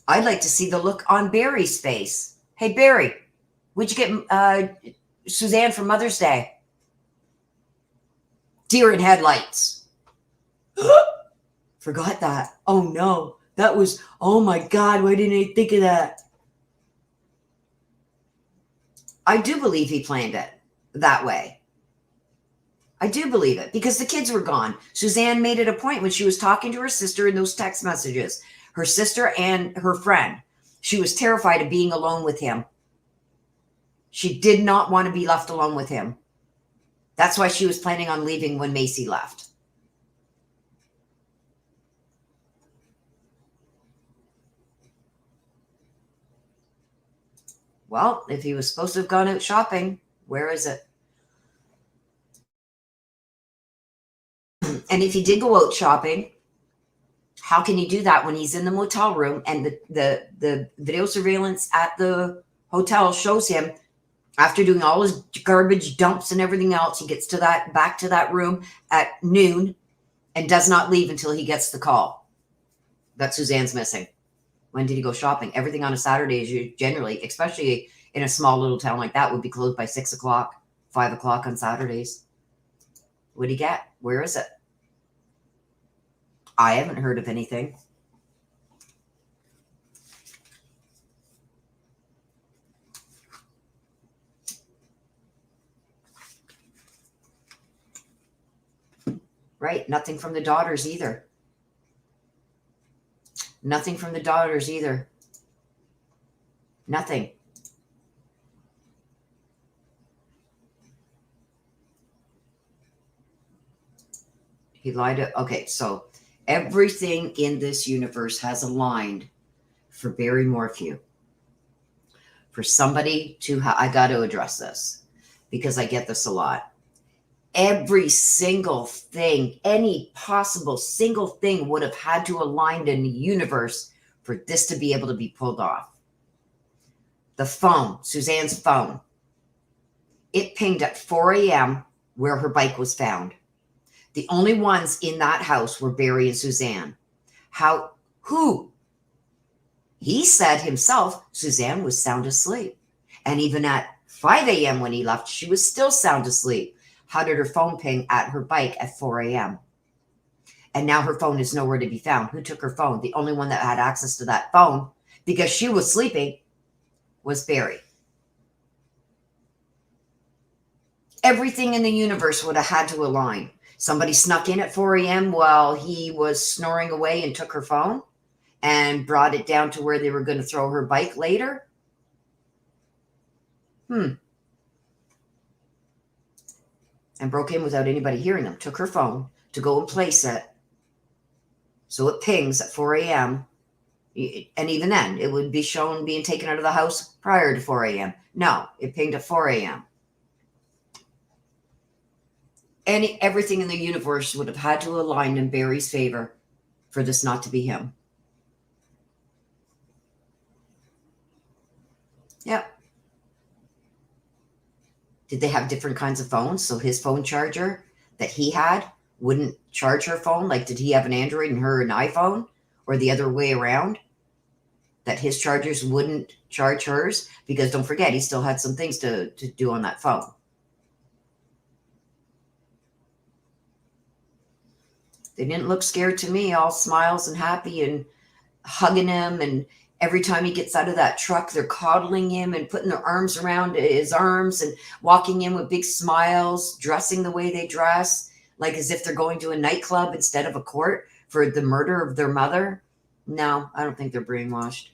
I'd like to see the look on Barry's face. Hey, Barry, what'd you get Suzanne for Mother's Day? Deer in headlights. Forgot that. Oh, no. That was, oh, my God. Why didn't I think of that? I do believe he planned it that way. I do believe it because the kids were gone. Suzanne made it a point when she was talking to her sister in those text messages, her sister and her friend. She was terrified of being alone with him. She did not want to be left alone with him. That's why she was planning on leaving when Macy left. Well, if he was supposed to have gone out shopping, where is it? And if he did go out shopping, how can he do that when he's in the motel room and the video surveillance at the hotel shows him after doing all his garbage dumps and everything else, he gets to back to that room at noon and does not leave until he gets the call that Suzanne's missing. When did he go shopping? Everything on a Saturday is generally, especially in a small little town like that, would be closed by 6 o'clock, 5 o'clock on Saturdays. What'd he get? Where is it? I haven't heard of anything. Right. Nothing from the daughters either. Nothing from the daughters either. Nothing. He lied to, okay, so everything in this universe has aligned for Barry Morphew. For somebody to, I got to address this because I get this a lot. Every single thing, any possible single thing would have had to align in the universe for this to be able to be pulled off. The phone, Suzanne's phone, it pinged at 4 a.m. where her bike was found. The only ones in that house were Barry and Suzanne. Who? He said himself, Suzanne was sound asleep. And even at 5 a.m. when he left, she was still sound asleep. How did her phone ping at her bike at 4 a.m.? And now her phone is nowhere to be found. Who took her phone? The only one that had access to that phone, because she was sleeping, was Barry. Everything in the universe would have had to align. Somebody snuck in at 4 a.m. while he was snoring away and took her phone and brought it down to where they were going to throw her bike later. And broke in without anybody hearing them. Took her phone to go and place it. So it pings at 4 a.m. And even then, it would be shown being taken out of the house prior to 4 a.m. No, it pinged at 4 a.m. Everything in the universe would have had to align in Barry's favor for this not to be him. Yep. Did they have different kinds of phones? So his phone charger that he had wouldn't charge her phone? Like, did he have an Android and her an iPhone? Or the other way around? That his chargers wouldn't charge hers? Because don't forget, he still had some things to do on that phone. They didn't look scared to me, all smiles and happy and hugging him. And every time he gets out of that truck, they're coddling him and putting their arms around his arms and walking in with big smiles, dressing the way they dress, like as if they're going to a nightclub instead of a court for the murder of their mother. No, I don't think they're brainwashed.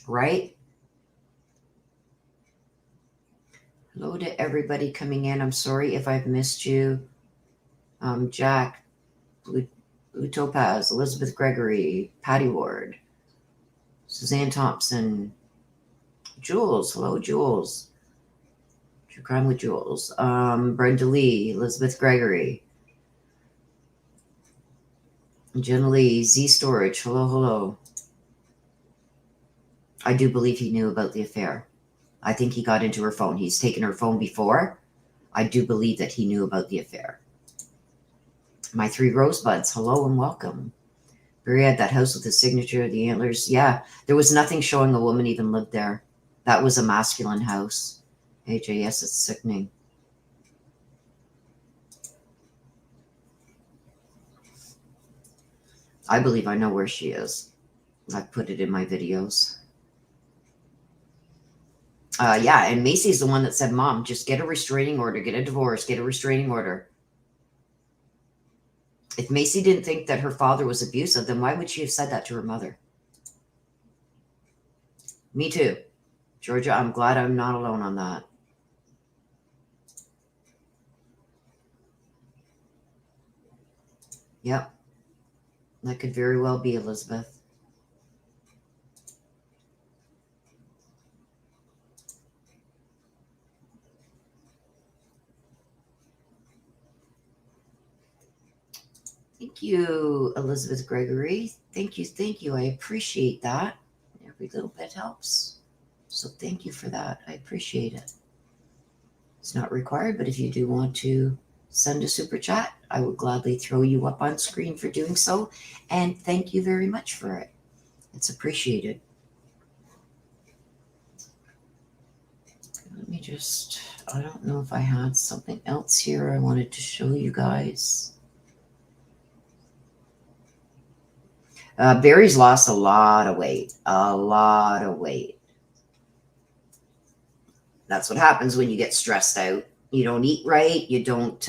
Right? Hello to everybody coming in. I'm sorry if I've missed you. Jack, Blue Topaz, Elizabeth Gregory, Patty Ward, Suzanne Thompson, Jules. Hello, Jules. True Crime with Jules. Brenda Lee, Elizabeth Gregory, Jenna Lee, Z Storage. Hello, hello. I do believe he knew about the affair. I think he got into her phone. He's taken her phone before. I do believe that he knew about the affair. My three rosebuds, hello and welcome. Barry had that house with the signature of the antlers. Yeah, there was nothing showing a woman even lived there. That was a masculine house. HAS, it's sickening. I believe I know where she is. I've put it in my videos. Yeah, and Macy's the one that said, Mom, just get a restraining order, get a divorce, get a restraining order. If Macy didn't think that her father was abusive, then why would she have said that to her mother? Me too. Georgia, I'm glad I'm not alone on that. Yep. That could very well be, Elizabeth. Thank you, Elizabeth Gregory. Thank you, thank you. I appreciate that. Every little bit helps. So thank you for that. I appreciate it. It's not required, but if you do want to send a super chat, I would gladly throw you up on screen for doing so. And thank you very much for it. It's appreciated. Let me just, I don't know if I had something else here I wanted to show you guys. Barry's lost a lot of weight. A lot of weight. That's what happens when you get stressed out. You don't eat right. You don't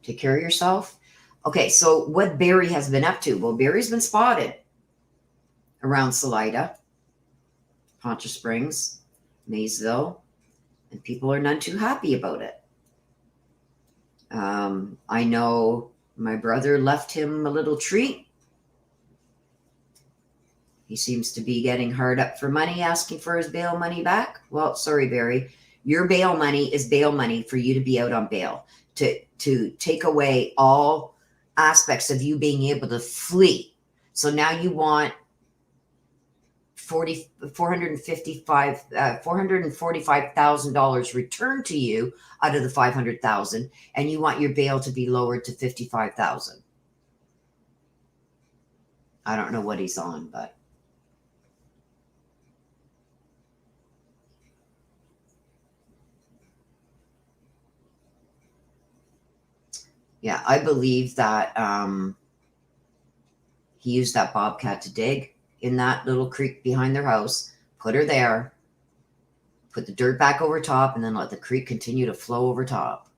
take care of yourself. Okay, so what Barry has been up to? Well, Barry's been spotted around Salida, Poncha Springs, Maysville, and people are none too happy about it. I know my brother left him a little treat. He seems to be getting hard up for money, asking for his bail money back. Well, sorry, Barry. Your bail money is bail money for you to be out on bail, to take away all aspects of you being able to flee. So now you want $445,000 returned to you out of the $500,000, and you want your bail to be lowered to $55,000. I don't know what he's on, but yeah, I believe that he used that bobcat to dig in that little creek behind their house, put her there, put the dirt back over top, and then let the creek continue to flow over top.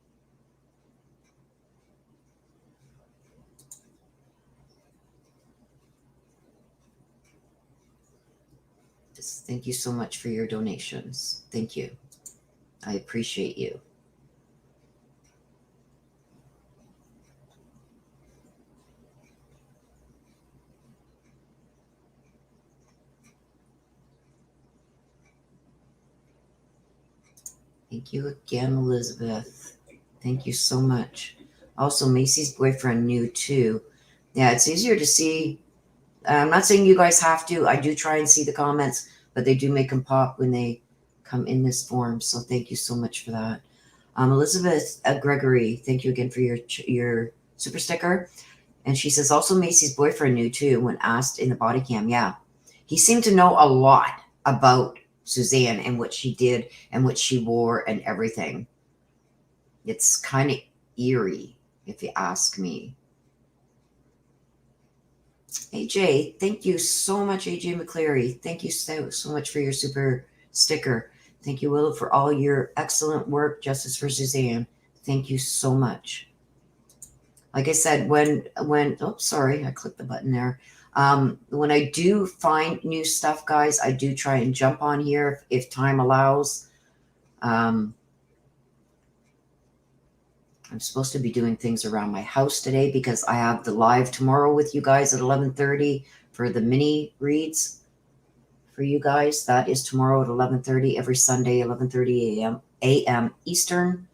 Just thank you so much for your donations. Thank you. I appreciate you. Thank you again, Elizabeth. Thank you so much. Also, Macy's boyfriend knew too. Yeah, it's easier to see. I'm not saying you guys have to. I do try and see the comments, but they do make them pop when they come in this form. So thank you so much for that. Elizabeth Gregory, thank you again for your super sticker. And she says, also Macy's boyfriend knew too when asked in the body cam. Yeah, he seemed to know a lot about Suzanne and what she did and what she wore and everything. It's kind of eerie, if you ask me. AJ, thank you so much, AJ McCleary. Thank you so much for your super sticker. Thank you, Willow, for all your excellent work. Justice for Suzanne. Thank you so much. Like I said, when oh, sorry, I clicked the button there. When I do find new stuff, guys, I do try and jump on here if time allows. I'm supposed to be doing things around my house today because I have the live tomorrow with you guys at 11:30 for the mini reads for you guys. That is tomorrow at 11:30 every Sunday, 11:30 a.m. Eastern.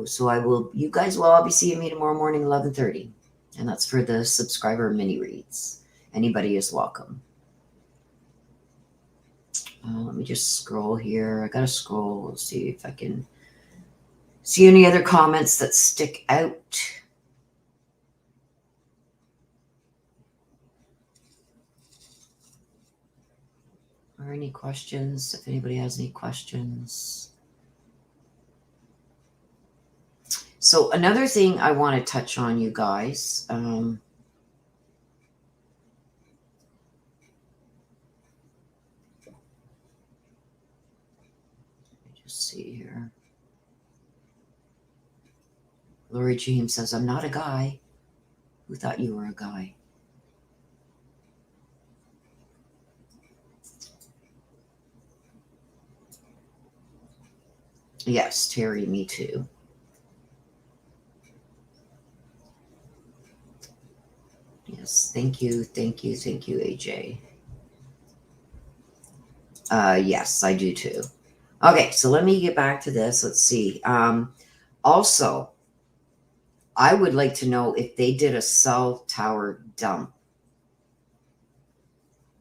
So you guys will all be seeing me tomorrow morning, 11:30. And that's for the subscriber mini reads. Anybody is welcome. Let me just scroll here. I got to scroll. Let's see if I can see any other comments that stick out. Or any questions, if anybody has any questions. So another thing I want to touch on, you guys. Just see here. Lori James says, I'm not a guy. Who thought you were a guy? Yes, Terry, me too. Yes, thank you, AJ. Yes, I do too. Okay, so let me get back to this. Let's see. Also, I would like to know if they did a cell tower dump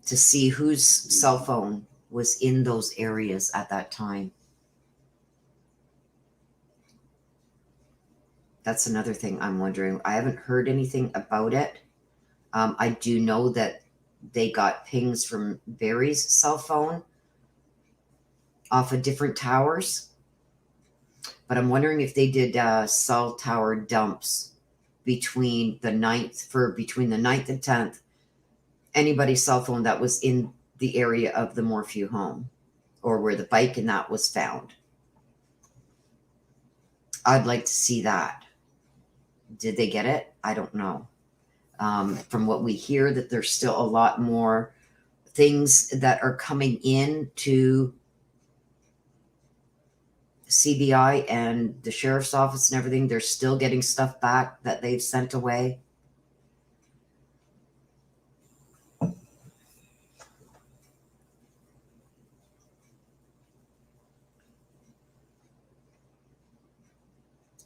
to see whose cell phone was in those areas at that time. That's another thing I'm wondering. I haven't heard anything about it. I do know that they got pings from Barry's cell phone off of different towers. But I'm wondering if they did cell tower dumps between the 9th and 10th. Anybody's cell phone that was in the area of the Morphew home or where the bike and that was found. I'd like to see that. Did they get it? I don't know. From what we hear, that there's still a lot more things that are coming in to CBI and the sheriff's office and everything. They're still getting stuff back that they've sent away.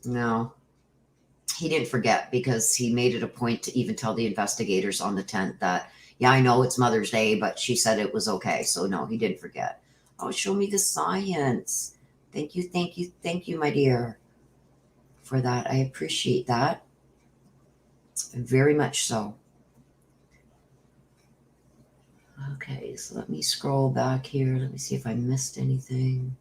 No, he didn't forget, because he made it a point to even tell the investigators on the 10th that, yeah, I know it's Mother's Day, but she said it was okay. So no, he didn't forget. Oh, show me the science. Thank you, thank you, thank you, my dear, for that. I appreciate that. Very much so. Okay, so let me scroll back here. Let me see if I missed anything.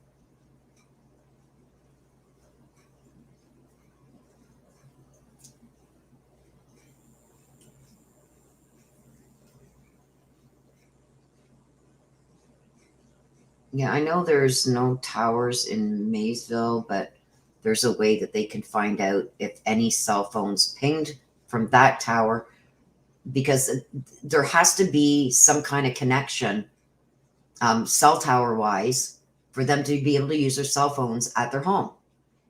Yeah, I know there's no towers in Maysville, but there's a way that they can find out if any cell phones pinged from that tower, because there has to be some kind of connection, cell tower wise, for them to be able to use their cell phones at their home.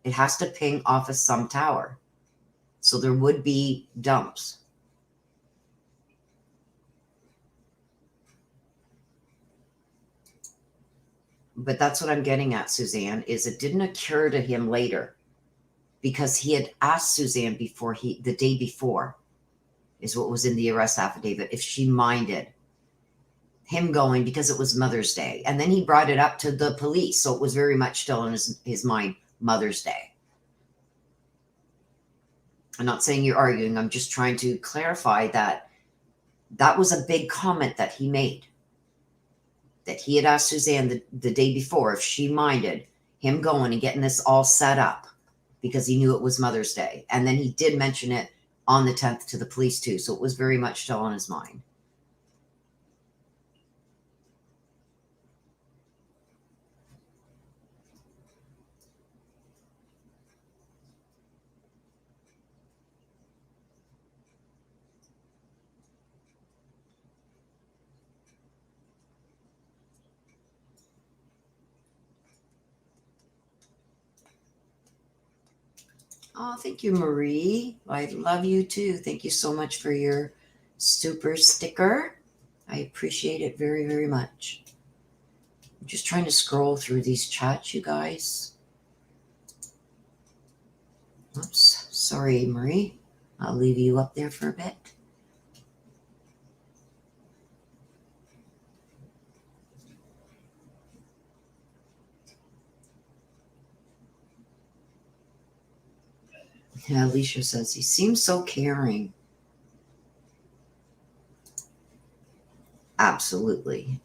It has to ping off of some tower. So there would be dumps. But that's what I'm getting at, Suzanne, is it didn't occur to him later, because he had asked Suzanne the day before, is what was in the arrest affidavit, if she minded him going, because it was Mother's Day. And then he brought it up to the police. So it was very much still in his mind, Mother's Day. I'm not saying you're arguing. I'm just trying to clarify that that was a big comment that he made, that he had asked Suzanne the day before if she minded him going and getting this all set up, because he knew it was Mother's Day. And then he did mention it on the 10th to the police too. So it was very much still on his mind. Oh, thank you, Marie. I love you too. Thank you so much for your super sticker. I appreciate it very, very much. I'm just trying to scroll through these chats, you guys. Oops, sorry, Marie. I'll leave you up there for a bit. Yeah, Alicia says, he seems so caring. Absolutely.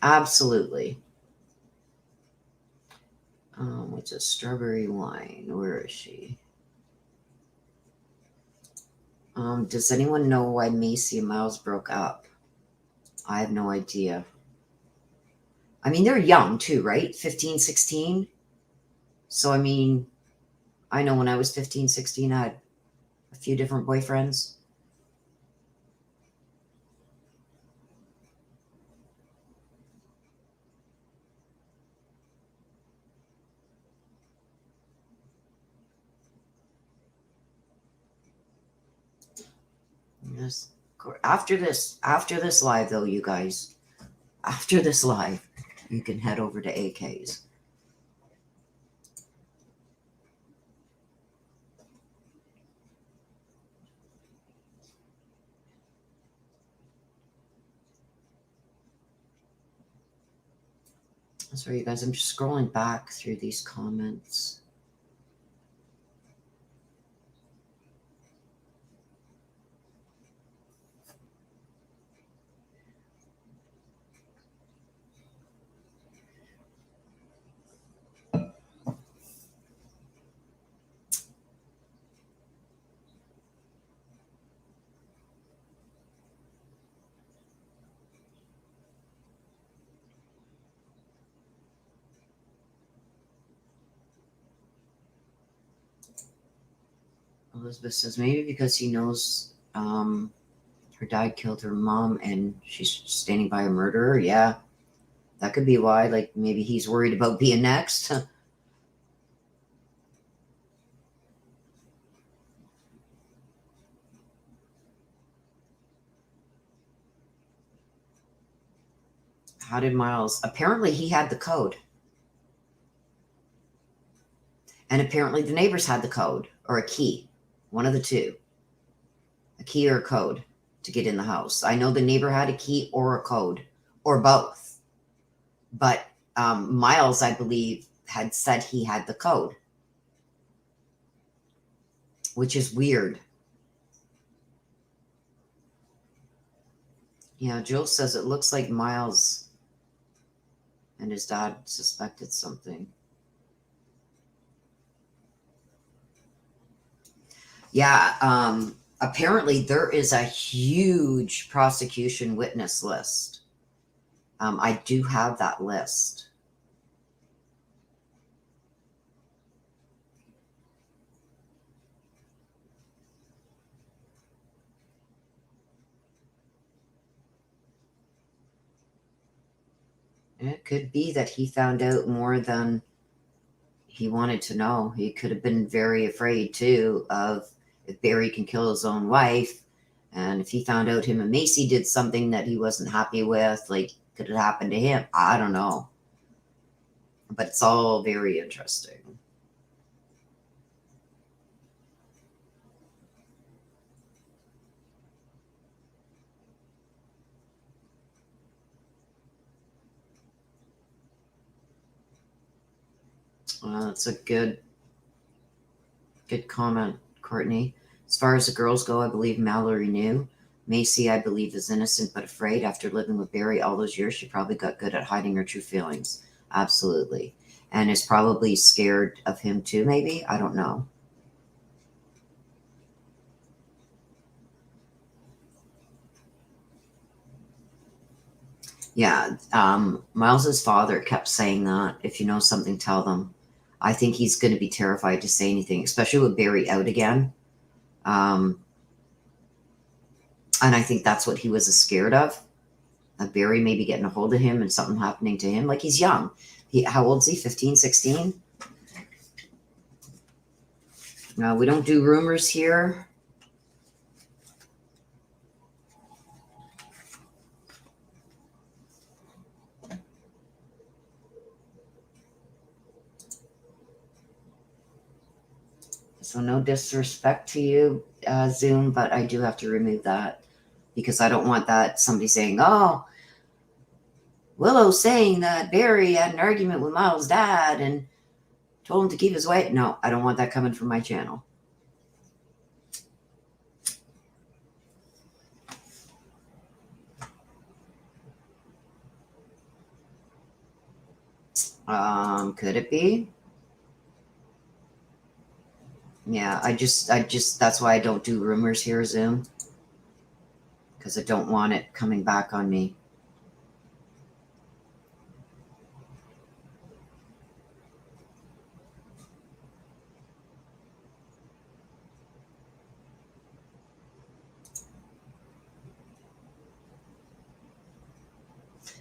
Absolutely. What's a strawberry wine? Where is she? Does anyone know why Macy and Miles broke up? I have no idea. I mean, they're young too, right? 15, 16. So, I mean, I know when I was 15, 16, I had a few different boyfriends. Yes. After this live though, you guys, after this live, you can head over to AK's. Sorry, you guys, I'm just scrolling back through these comments. Elizabeth says maybe because he knows her dad killed her mom and she's standing by a murderer. Yeah, that could be why. Like maybe he's worried about being next. How did Miles? Apparently he had the code. And apparently the neighbors had the code or a key. One of the two. A key or a code to get in the house. I know the neighbor had a key or a code or both. But Miles, I believe, had said he had the code. Which is weird. Yeah, Jill says it looks like Miles and his dad suspected something. Yeah, apparently there is a huge prosecution witness list. I do have that list. And it could be that he found out more than he wanted to know. He could have been very afraid too of if Barry can kill his own wife. And if he found out him and Macy did something that he wasn't happy with, like could it happen to him? I don't know. But it's all very interesting. That's a good comment, Courtney. As far as the girls go, I believe Mallory knew. Macy, I believe, is innocent but afraid. After living with Barry all those years, she probably got good at hiding her true feelings. Absolutely. And is probably scared of him too, maybe? I don't know. Yeah, Miles's father kept saying that. If you know something, tell them. I think he's going to be terrified to say anything, especially with Barry out again. And I think that's what he was scared of Barry maybe getting a hold of him and something happening to him. Like he's young. How old is he? 15, 16? No, we don't do rumors here. So no disrespect to you, Zoom, but I do have to remove that because I don't want that somebody saying, oh, Willow saying that Barry had an argument with Miles' dad and told him to keep his wife. No, I don't want that coming from my channel. Could it be? Yeah, I just that's why I don't do rumors here, Zoom. Because I don't want it coming back on me.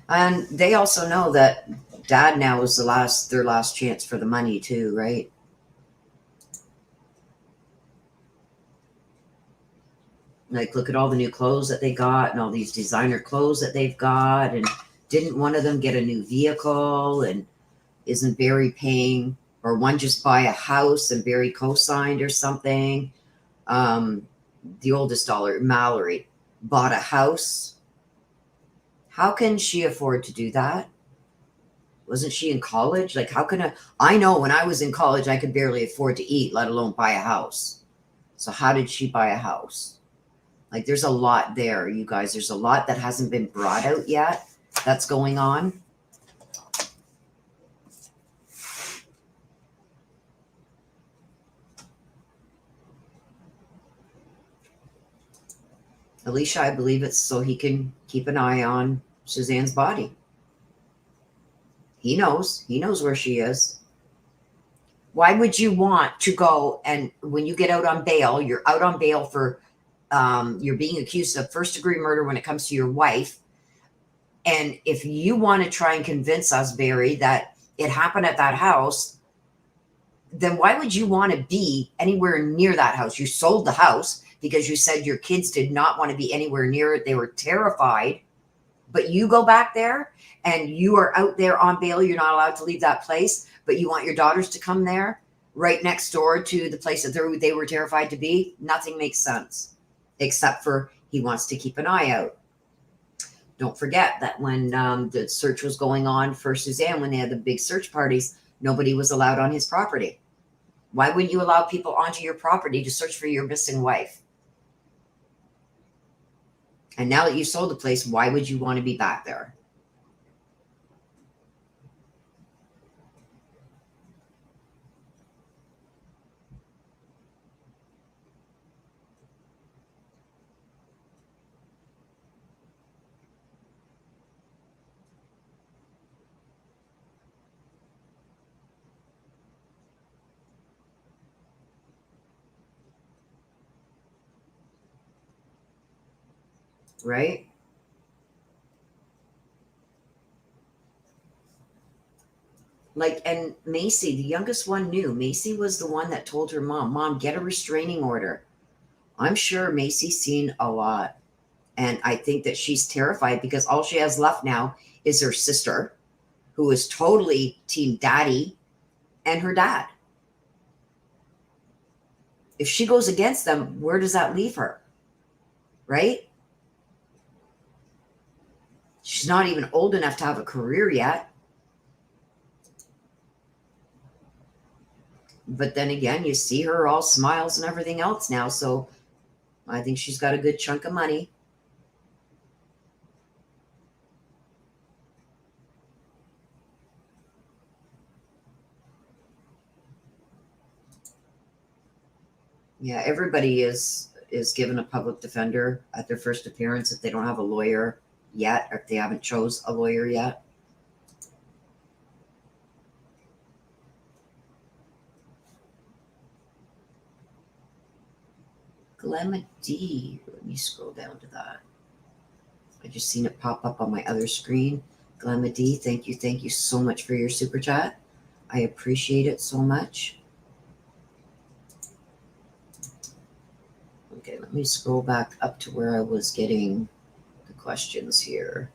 And they also know that Dad now is their last chance for the money too, right? Like, look at all the new clothes that they got and all these designer clothes that they've got. And didn't one of them get a new vehicle? And isn't Barry paying, or one just buy a house and Barry co-signed or something? The oldest daughter, Mallory, bought a house. How can she afford to do that? Wasn't she in college? Like, how can I know when I was in college, I could barely afford to eat, let alone buy a house. So how did she buy a house? Like, there's a lot there, you guys. There's a lot that hasn't been brought out yet that's going on. Alicia, I believe it's so he can keep an eye on Suzanne's body. He knows where she is. Why would you want to go and when you get out on bail, you're out on bail for you're being accused of first degree murder when it comes to your wife. And if you want to try and convince us, Barry, that it happened at that house, then why would you want to be anywhere near that house? You sold the house because you said your kids did not want to be anywhere near it. They were terrified. But you go back there and you are out there on bail. You're not allowed to leave that place, but you want your daughters to come there right next door to the place that they were terrified to be. Nothing makes sense except for he wants to keep an eye out. Don't forget that when the search was going on for Suzanne, when they had the big search parties, nobody was allowed on his property. Why wouldn't you allow people onto your property to search for your missing wife? And now that you sold the place, why would you want to be back there? Right? Like, and Macy, the youngest one, knew. Macy was the one that told her mom, get a restraining order. I'm sure Macy's seen a lot. And I think that she's terrified because all she has left now is her sister, who is totally team daddy, and her dad. If she goes against them, where does that leave her? Right? She's not even old enough to have a career yet. But then again, you see her all smiles and everything else now. So I think she's got a good chunk of money. Yeah, everybody is given a public defender at their first appearance if they don't have a lawyer yet, or if they haven't chose a lawyer yet. Glemma D. Let me scroll down to that. I just seen it pop up on my other screen. Glemma D, thank you so much for your super chat. I appreciate it so much. Okay, let me scroll back up to where I was getting the questions here.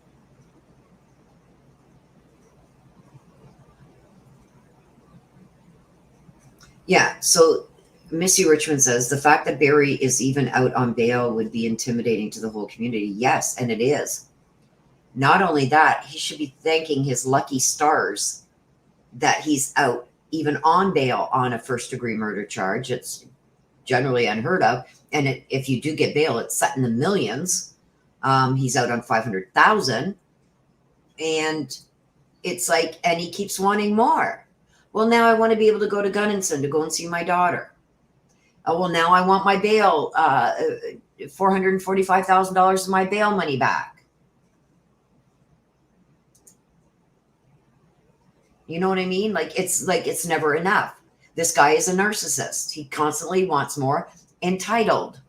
Yeah, so Missy Richmond says the fact that Barry is even out on bail would be intimidating to the whole community. Yes, and it is. Not only that, he should be thanking his lucky stars that he's out even on bail on a first-degree murder charge. It's generally unheard of. And if you do get bail, it's set in the millions. He's out on 500,000. And it's like, and he keeps wanting more. Well, now I want to be able to go to Gunnison to go and see my daughter. Oh, well, now I want my bail, $445,000 of my bail money back. You know what I mean? Like it's never enough. This guy is a narcissist. He constantly wants more. Entitled.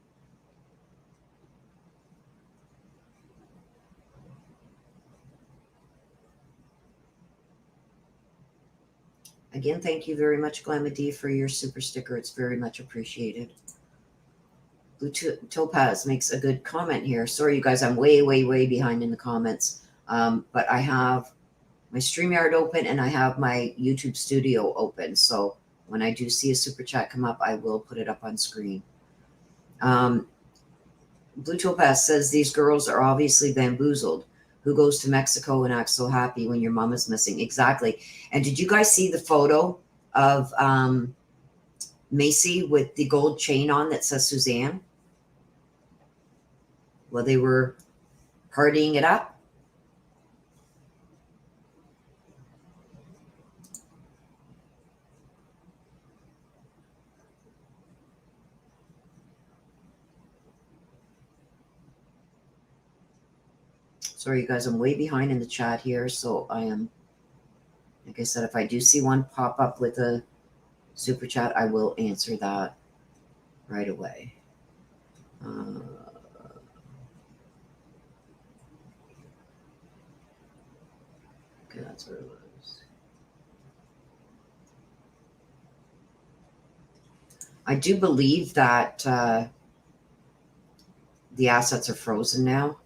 Again, thank you very much, Glamma D, for your super sticker. It's very much appreciated. Blue Topaz makes a good comment here. Sorry, you guys, I'm way behind in the comments. But I have my StreamYard open and I have my YouTube studio open. So when I do see a super chat come up, I will put it up on screen. Blue Topaz says these girls are obviously bamboozled. Who goes to Mexico and acts so happy when your mom is missing? Exactly. And did you guys see the photo of Macy with the gold chain on that says Suzanne? Well, they were partying it up. Sorry, you guys, I'm way behind in the chat here. So I am, like I said, if I do see one pop up with a super chat. I will answer that right away. Okay, that's where it was. I do believe that the assets are frozen now,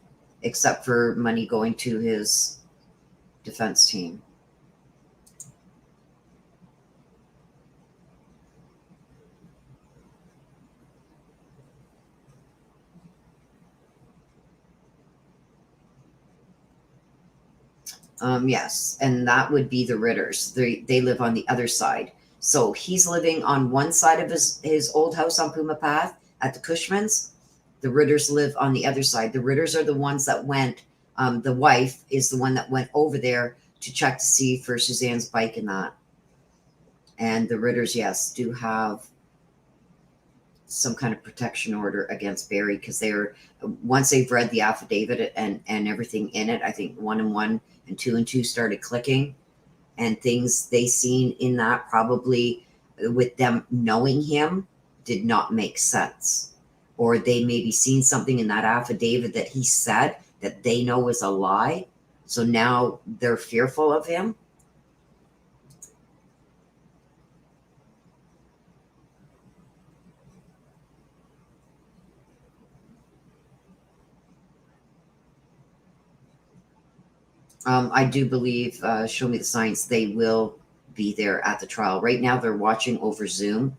except for money going to his defense team. Yes, and that would be the Ritters. They live on the other side. So he's living on one side of his old house on Puma Path at the Cushmans. The Ritters live on the other side. The Ritters are the ones that went. The wife is the one that went over there to check to see for Suzanne's bike and that. And the Ritters, yes, do have some kind of protection order against Barry because they're once they've read the affidavit and everything in it. I think 1 and 1 and 2 and 2 started clicking, and things they seen in that probably with them knowing him did not make sense, or they maybe seen something in that affidavit that he said that they know is a lie, so now they're fearful of him. I do believe, show me the science, they will be there at the trial. Right now they're watching over Zoom,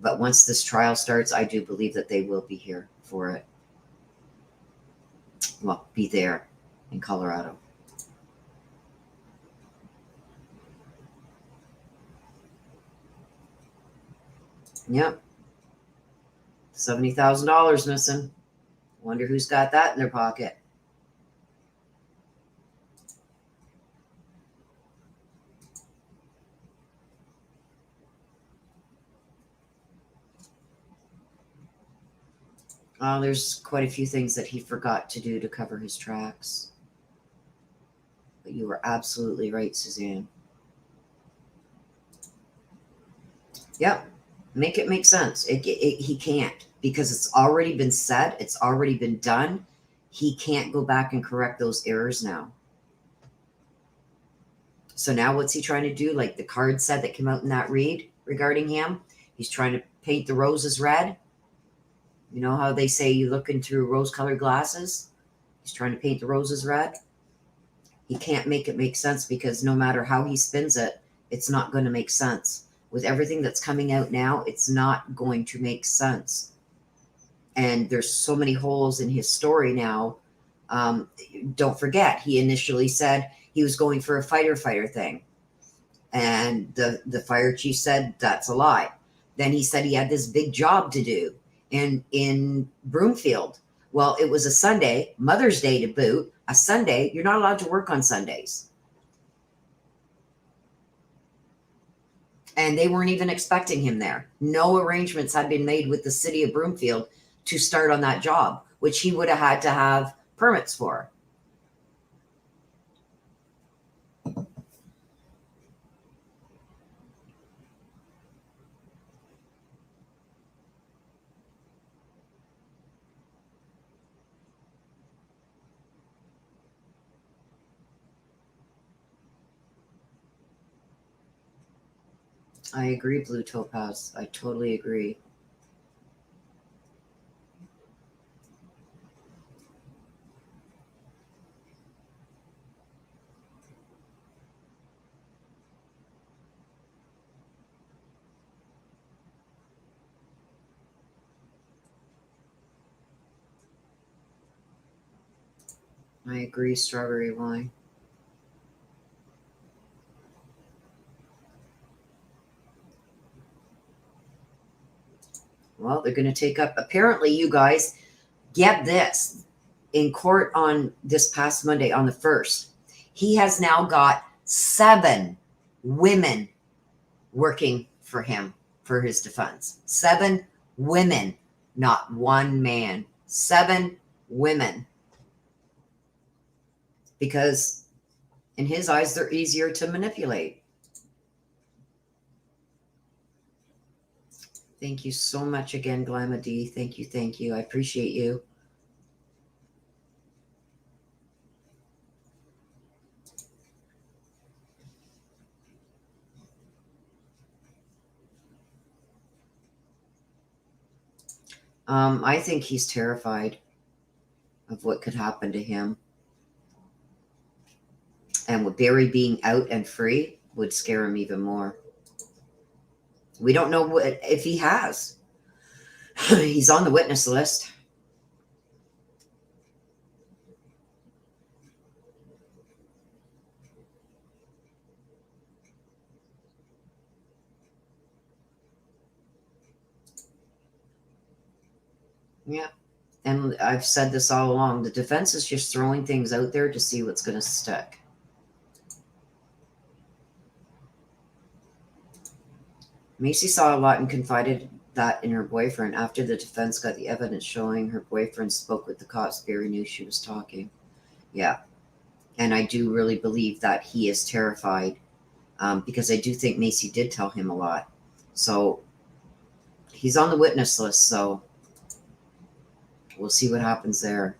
but once this trial starts, I do believe that they will be here for it. Well, be there in Colorado. Yep. $70,000 missing. Wonder who's got that in their pocket. There's quite a few things that he forgot to do to cover his tracks. But you were absolutely right, Suzanne. Yep. Make it make sense. He can't, because it's already been said. It's already been done. He can't go back and correct those errors now. So now what's he trying to do? Like the card said that came out in that read regarding him. He's trying to paint the roses red. You know how they say you look into rose-colored glasses? He's trying to paint the roses red. He can't make it make sense because no matter how he spins it, it's not going to make sense. With everything that's coming out now, it's not going to make sense. And there's so many holes in his story now. Don't forget, he initially said he was going for a fighter thing. And the fire chief said, that's a lie. Then he said he had this big job to do in Broomfield. Well, it was a Sunday, Mother's Day to boot. A Sunday, you're not allowed to work on Sundays. And they weren't even expecting him there. No arrangements had been made with the city of Broomfield to start on that job, which he would have had to have permits for. I agree, Blue Topaz. I totally agree. I agree, strawberry wine. Well, they're going to take up, apparently, you guys, get this, in court on this past Monday, on the 1st, he has now got 7 women working for him for his defense. 7 women, not 1 man. 7 women. Because in his eyes, they're easier to manipulate. Thank you so much again, Glamma D. Thank you, thank you. I appreciate you. I think he's terrified of what could happen to him. And with Barry being out and free would scare him even more. We don't know what if he has. He's on the witness list. Yeah. And I've said this all along. The defense is just throwing things out there to see what's going to stick. Macy saw a lot and confided that in her boyfriend. After the defense got the evidence showing her boyfriend spoke with the cops, Barry knew she was talking. Yeah. And I do really believe that he is terrified because I do think Macy did tell him a lot. So he's on the witness list. So we'll see what happens there.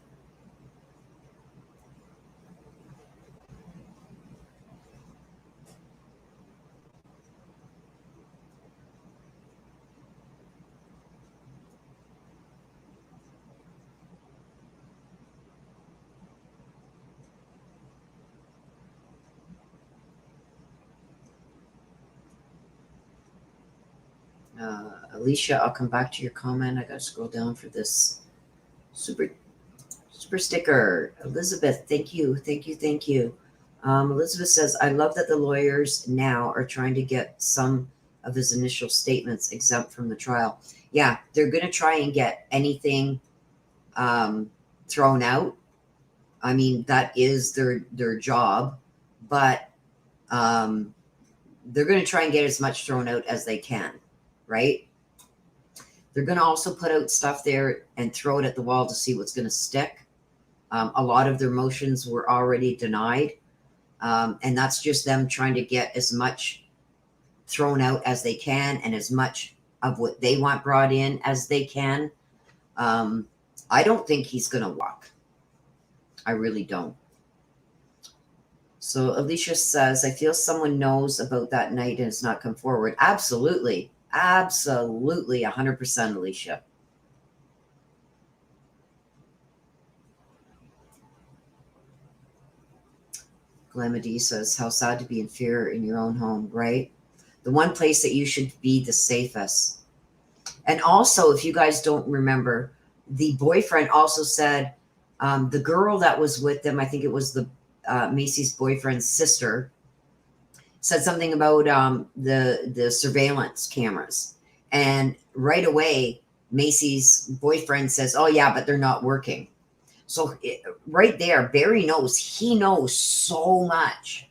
Alicia, I'll come back to your comment. I got to scroll down for this super sticker. Elizabeth, thank you, thank you, thank you. Elizabeth says, I love that the lawyers now are trying to get some of his initial statements exempt from the trial. Yeah, they're going to try and get anything thrown out. I mean, that is their job, but they're going to try and get as much thrown out as they can, right? They're going to also put out stuff there and throw it at the wall to see what's going to stick. A lot of their motions were already denied. And that's just them trying to get as much thrown out as they can and as much of what they want brought in as they can. I don't think he's going to walk. I really don't. So Alicia says, I feel someone knows about that night and has not come forward. Absolutely. Absolutely. 100%, Alicia. Glamady says, how sad to be in fear in your own home, right? The one place that you should be the safest. And also, if you guys don't remember, the boyfriend also said the girl that was with them, I think it was the Macy's boyfriend's sister, said something about the surveillance cameras. And right away, Macy's boyfriend says, oh, yeah, but they're not working. So right there, Barry knows. He knows so much.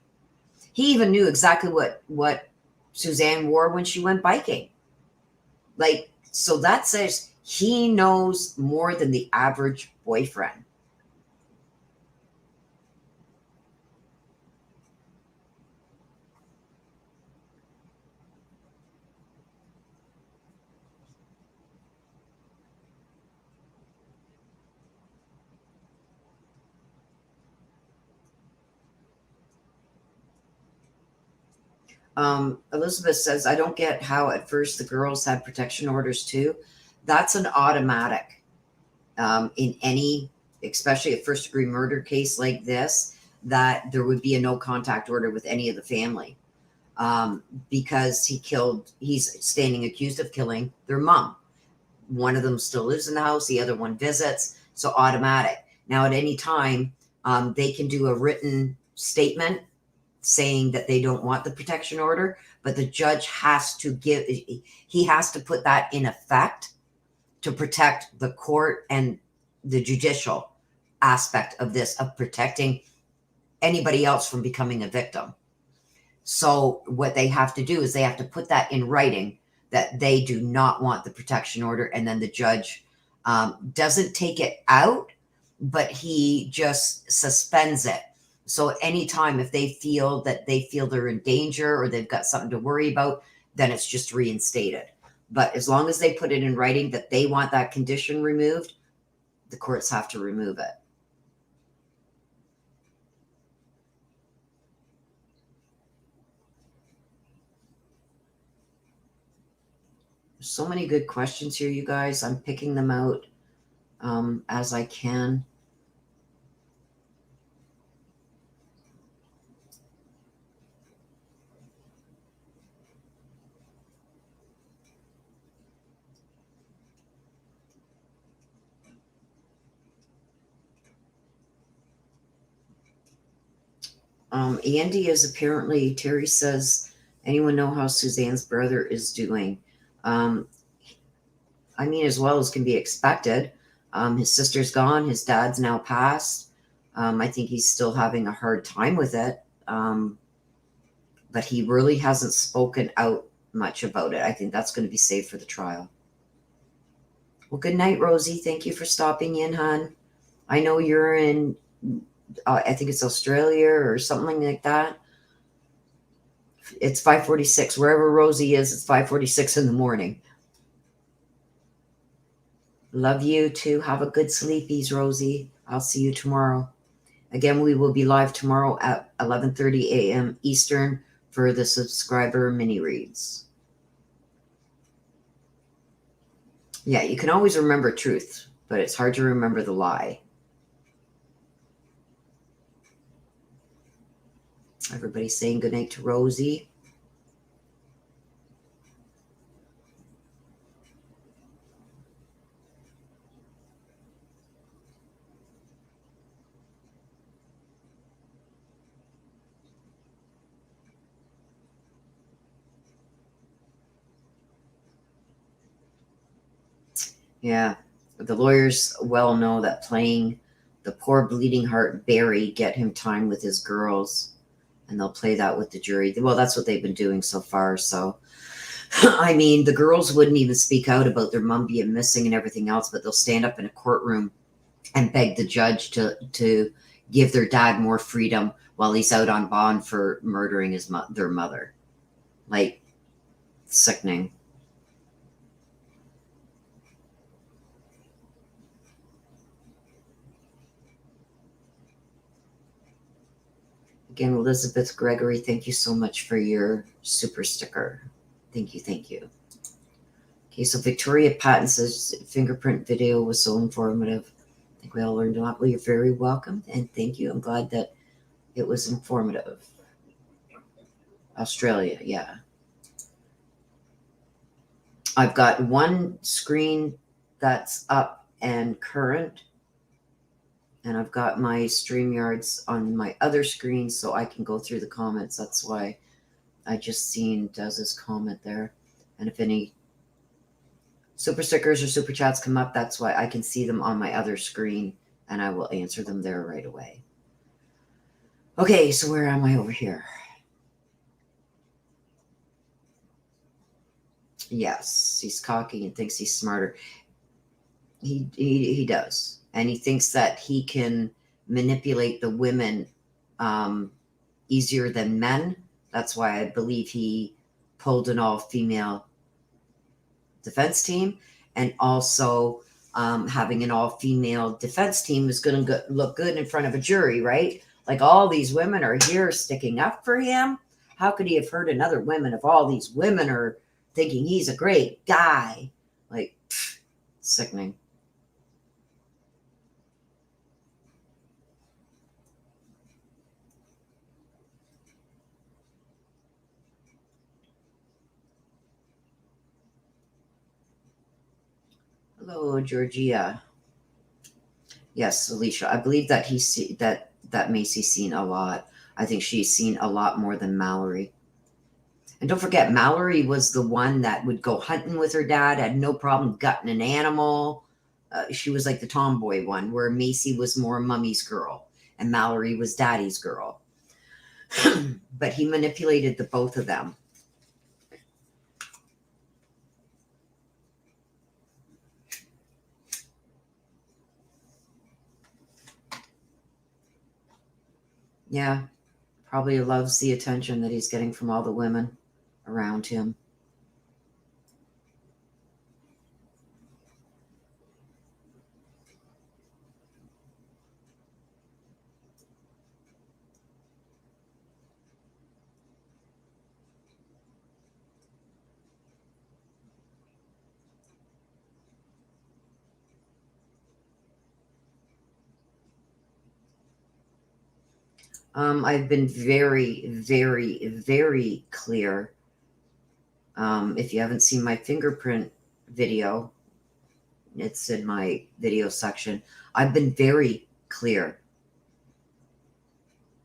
He even knew exactly what Suzanne wore when she went biking. Like, so that says he knows more than the average boyfriend. Elizabeth says, I don't get how at first the girls had protection orders too. That's an automatic in any, especially a first degree murder case like this, that there would be a no contact order with any of the family because he's standing accused of killing their mom. One of them still lives in the house. The other one visits. So automatic. Now at any time, they can do a written statement saying that they don't want the protection order, but the judge has to put that in effect to protect the court and the judicial aspect of this, of protecting anybody else from becoming a victim. So what they have to do is they have to put that in writing that they do not want the protection order. And then the judge doesn't take it out, but he just suspends it. So anytime if they feel they're in danger or they've got something to worry about, then it's just reinstated. But as long as they put it in writing that they want that condition removed, the courts have to remove it. There's so many good questions here, you guys. I'm picking them out as I can. Andy is apparently, Terry says, anyone know how Suzanne's brother is doing? I mean, as well as can be expected. His sister's gone. His dad's now passed. I think he's still having a hard time with it. But he really hasn't spoken out much about it. I think that's going to be saved for the trial. Well, good night, Rosie. Thank you for stopping in, hon. I know you're in, I think it's Australia or something like that. It's 5:46. Wherever Rosie is, it's 5:46 in the morning. Love you too. Have a good sleepies, Rosie. I'll see you tomorrow. Again, we will be live tomorrow at 11:30 a.m. Eastern for the subscriber mini reads. Yeah, you can always remember truth, but it's hard to remember the lie. Everybody's saying goodnight to Rosie. Yeah, the lawyers well know that playing the poor bleeding heart Barry get him time with his girls, and they'll play that with the jury. Well, that's what they've been doing so far. So, I mean, the girls wouldn't even speak out about their mom being missing and everything else, but they'll stand up in a courtroom and beg the judge to give their dad more freedom while he's out on bond for murdering their mother. Like, sickening. Again, Elizabeth Gregory, thank you so much for your super sticker. Thank you, thank you. Okay, so Victoria Patton says fingerprint video was so informative. I think we all learned a lot. Well, you're very welcome, and thank you. I'm glad that it was informative. Australia, yeah. I've got one screen that's up and current, and I've got my StreamYards on my other screen so I can go through the comments. That's why I just seen Dez's comment there. And if any super stickers or super chats come up, that's why I can see them on my other screen, and I will answer them there right away. Okay, so where am I over here? Yes, he's cocky and thinks he's smarter. He does. And he thinks that he can manipulate the women easier than men. That's why I believe he pulled an all-female defense team. And also having an all-female defense team is going to look good in front of a jury, right? Like, all these women are here sticking up for him. How could he have hurt another woman if all these women are thinking he's a great guy? Like, sickening. Hello, Georgia. Yes, Alicia. I believe that that Macy's seen a lot. I think she's seen a lot more than Mallory. And don't forget, Mallory was the one that would go hunting with her dad, had no problem gutting an animal. She was like the tomboy one, where Macy was more Mummy's girl and Mallory was Daddy's girl. But he manipulated the both of them. Yeah, probably loves the attention that he's getting from all the women around him. I've been very, very, very clear. If you haven't seen my fingerprint video, it's in my video section. I've been very clear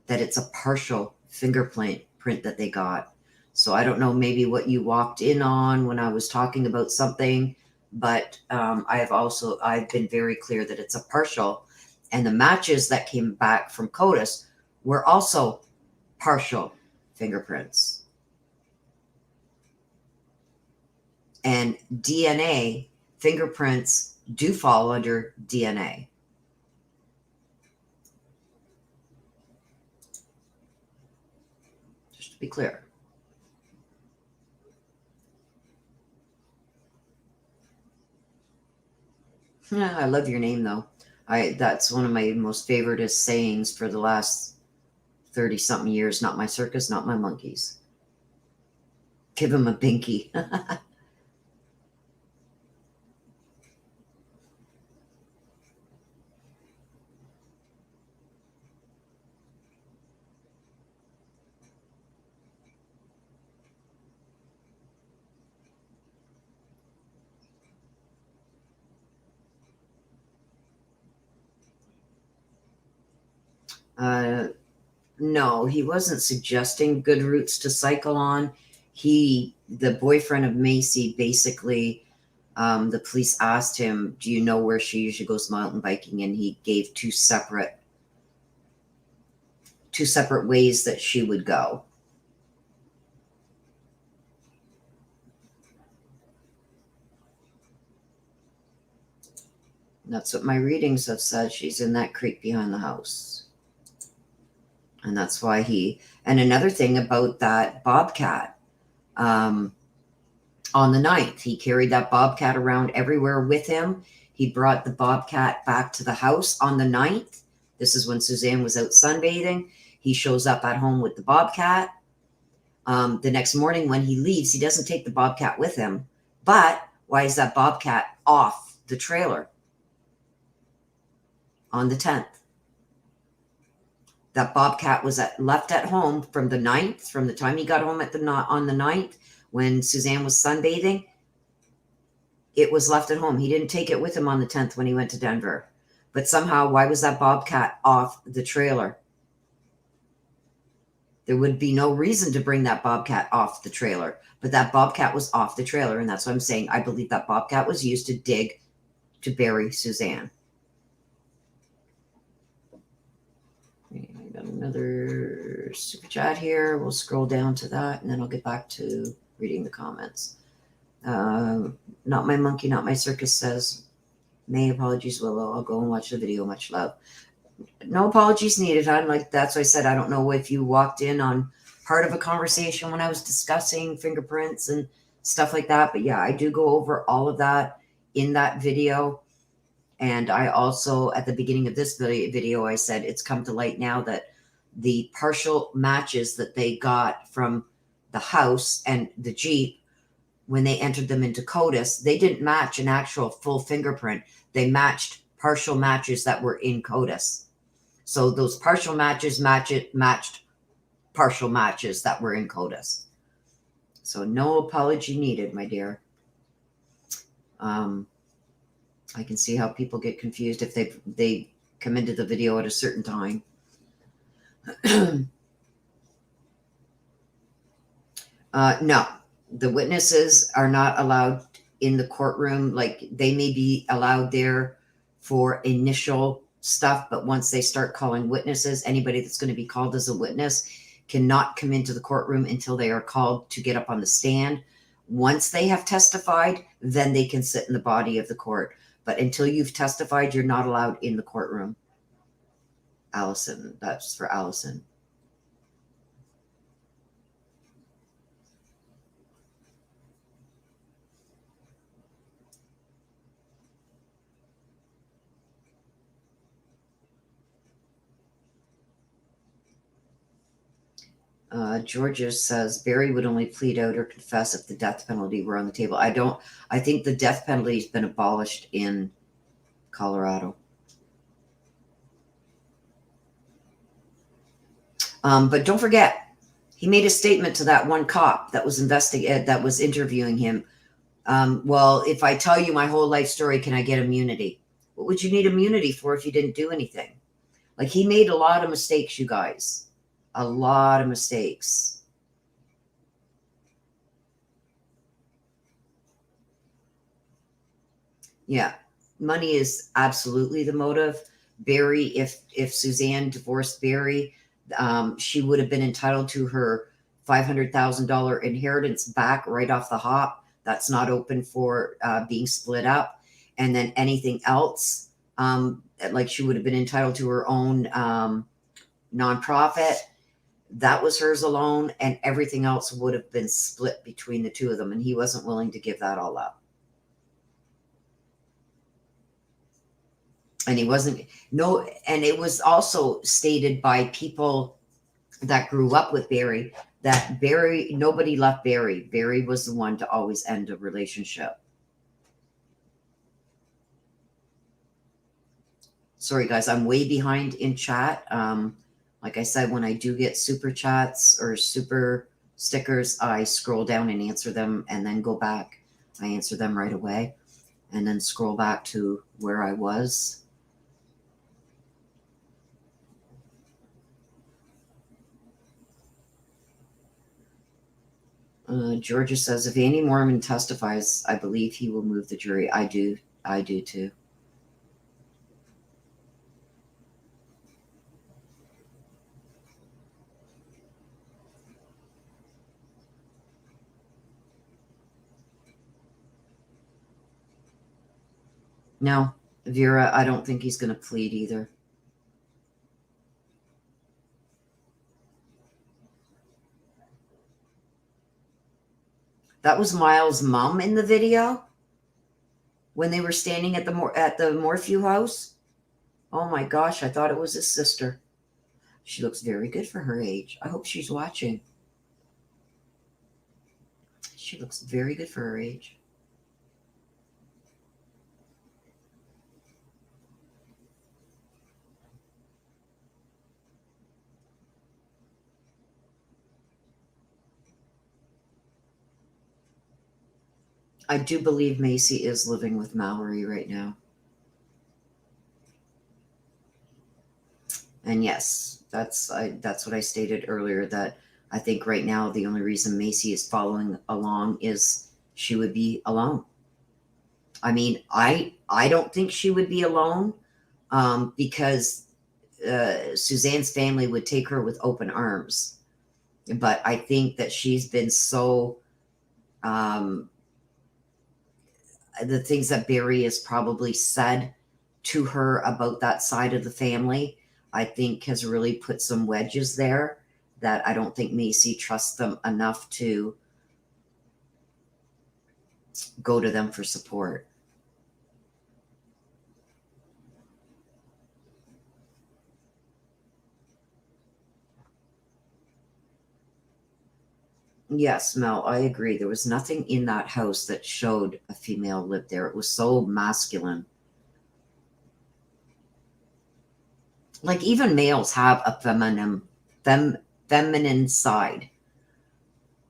that it's a partial fingerprint that they got. So I don't know maybe what you walked in on when I was talking about something, but I've been very clear that it's a partial, and the matches that came back from CODIS were also partial fingerprints. And DNA, fingerprints do fall under DNA. Just to be clear. Yeah, I love your name though. That's one of my most favoriteest sayings for the last 30 something years. Not my circus, not my monkeys. Give him a binky. No, he wasn't suggesting good routes to cycle on. The boyfriend of Macy, basically, the police asked him, do you know where she usually goes mountain biking? And he gave two separate ways that she would go. And that's what my readings have said. She's in that creek behind the house. And that's why and another thing about that bobcat, on the 9th, he carried that bobcat around everywhere with him. He brought the bobcat back to the house on the 9th. This is when Suzanne was out sunbathing. He shows up at home with the bobcat. The next morning when he leaves, he doesn't take the bobcat with him. But why is that bobcat off the trailer on the 10th? That bobcat was left at home from the 9th, from the time he got home on the 9th, when Suzanne was sunbathing. It was left at home. He didn't take it with him on the 10th when he went to Denver. But somehow, why was that bobcat off the trailer? There would be no reason to bring that bobcat off the trailer. But that bobcat was off the trailer, and that's what I'm saying. I believe that bobcat was used to dig to bury Suzanne. I got another super chat here. We'll scroll down to that, and then I'll get back to reading the comments. Not my monkey, not my circus says, May, apologies, Willow. I'll go and watch the video. Much love. No apologies needed, hon. Like that's what I said. I don't know if you walked in on part of a conversation when I was discussing fingerprints and stuff like that. But yeah, I do go over all of that in that video. And I also, at the beginning of this video, I said it's come to light now that the partial matches that they got from the house and the Jeep, when they entered them into CODIS, they didn't match an actual full fingerprint. They matched partial matches that were in CODIS. So those partial matches matched partial matches that were in CODIS. So no apology needed, my dear. I can see how people get confused if they come into the video at a certain time. No, the witnesses are not allowed in the courtroom. Like they may be allowed there for initial stuff, but once they start calling witnesses, anybody that's going to be called as a witness cannot come into the courtroom until they are called to get up on the stand. Once they have testified, then they can sit in the body of the court. But until you've testified, you're not allowed in the courtroom. Allison, that's for Allison. Georgia says Barry would only plead out or confess if the death penalty were on the table. I think the death penalty has been abolished in Colorado. But don't forget, he made a statement to that one cop that was that was interviewing him. Well, if I tell you my whole life story, can I get immunity? What would you need immunity for if you didn't do anything? Like, he made a lot of mistakes, you guys. A lot of mistakes. Yeah, money is absolutely the motive. Barry, if Suzanne divorced Barry, she would have been entitled to her $500,000 inheritance back right off the hop. That's not open for being split up. And then anything else, like she would have been entitled to her own nonprofit. That was hers alone, and everything else would have been split between the two of them. And he wasn't willing to give that all up. And he wasn't, no, and it was also stated by people that grew up with Barry that Barry, nobody left Barry. Barry was the one to always end a relationship. Sorry, guys, I'm way behind in chat. Like I said, when I do get super chats or super stickers, I scroll down and answer them and then go back. I answer them right away and then scroll back to where I was. Georgia says, if Andy Mormon testifies, I believe he will move the jury. I do too. No, Vera, I don't think he's going to plead either. That was Miles' mom in the video when they were standing at the Morphew house. Oh my gosh, I thought it was his sister. She looks very good for her age. I hope she's watching. She looks very good for her age. I do believe Macy is living with Mallory right now. And yes, that's what I stated earlier, that I think right now the only reason Macy is following along is she would be alone. I mean, I don't think she would be alone because Suzanne's family would take her with open arms. But I think that she's been so the things that Barry has probably said to her about that side of the family, I think has really put some wedges there that I don't think Macy trusts them enough to go to them for support. Yes, Mel, I agree. There was nothing in that house that showed a female lived there. It was so masculine. Like, even males have a feminine side.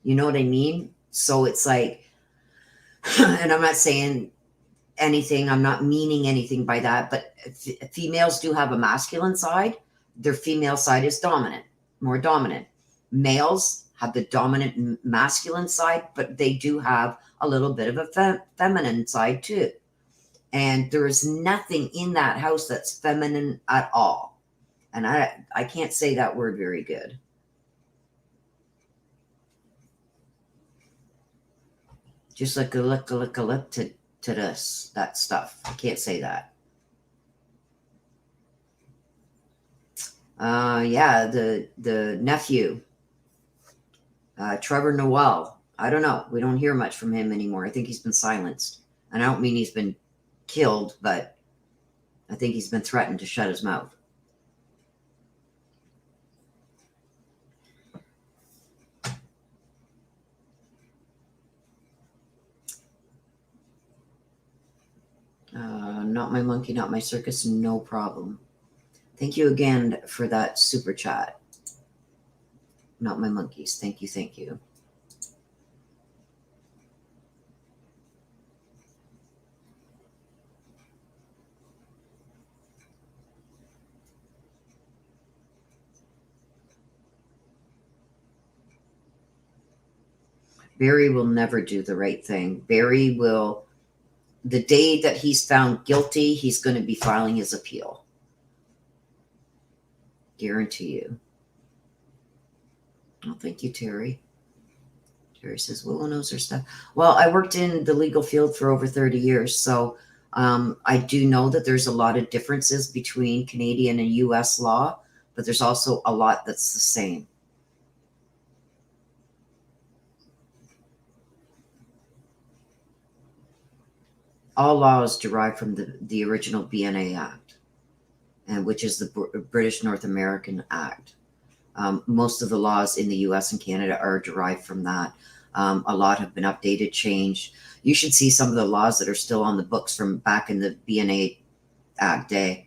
You know what I mean? So it's like, and I'm not saying anything, I'm not meaning anything by that, but females do have a masculine side. Their female side is dominant, more dominant. Males have the dominant masculine side, but they do have a little bit of a feminine side too. And there is nothing in that house that's feminine at all. And I can't say that word very good. Just like a look to this, that stuff. I can't say that. Yeah, the nephew, Trevor Noel. I don't know. We don't hear much from him anymore. I think he's been silenced. And I don't mean he's been killed, but I think he's been threatened to shut his mouth. Not my monkey, not my circus, no problem. Thank you again for that super chat. Not my monkeys. Thank you. Thank you. Barry will never do the right thing. Barry will, the day that he's found guilty, he's going to be filing his appeal. Guarantee you. Oh, thank you, Terry. Terry says, Willow knows her stuff. Well, I worked in the legal field for over 30 years, so I do know that there's a lot of differences between Canadian and U.S. law, but there's also a lot that's the same. All laws derive from the original BNA Act, and which is the British North American Act. Most of the laws in the US and Canada are derived from that. A lot have been updated, changed. You should see some of the laws that are still on the books from back in the BNA Act day.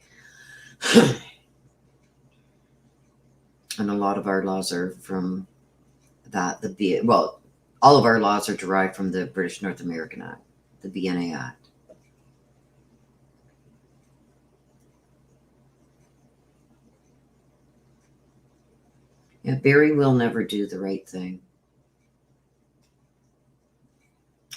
And a lot of our laws are from that. All of our laws are derived from the British North American Act, the BNA Act. Yeah, Barry will never do the right thing.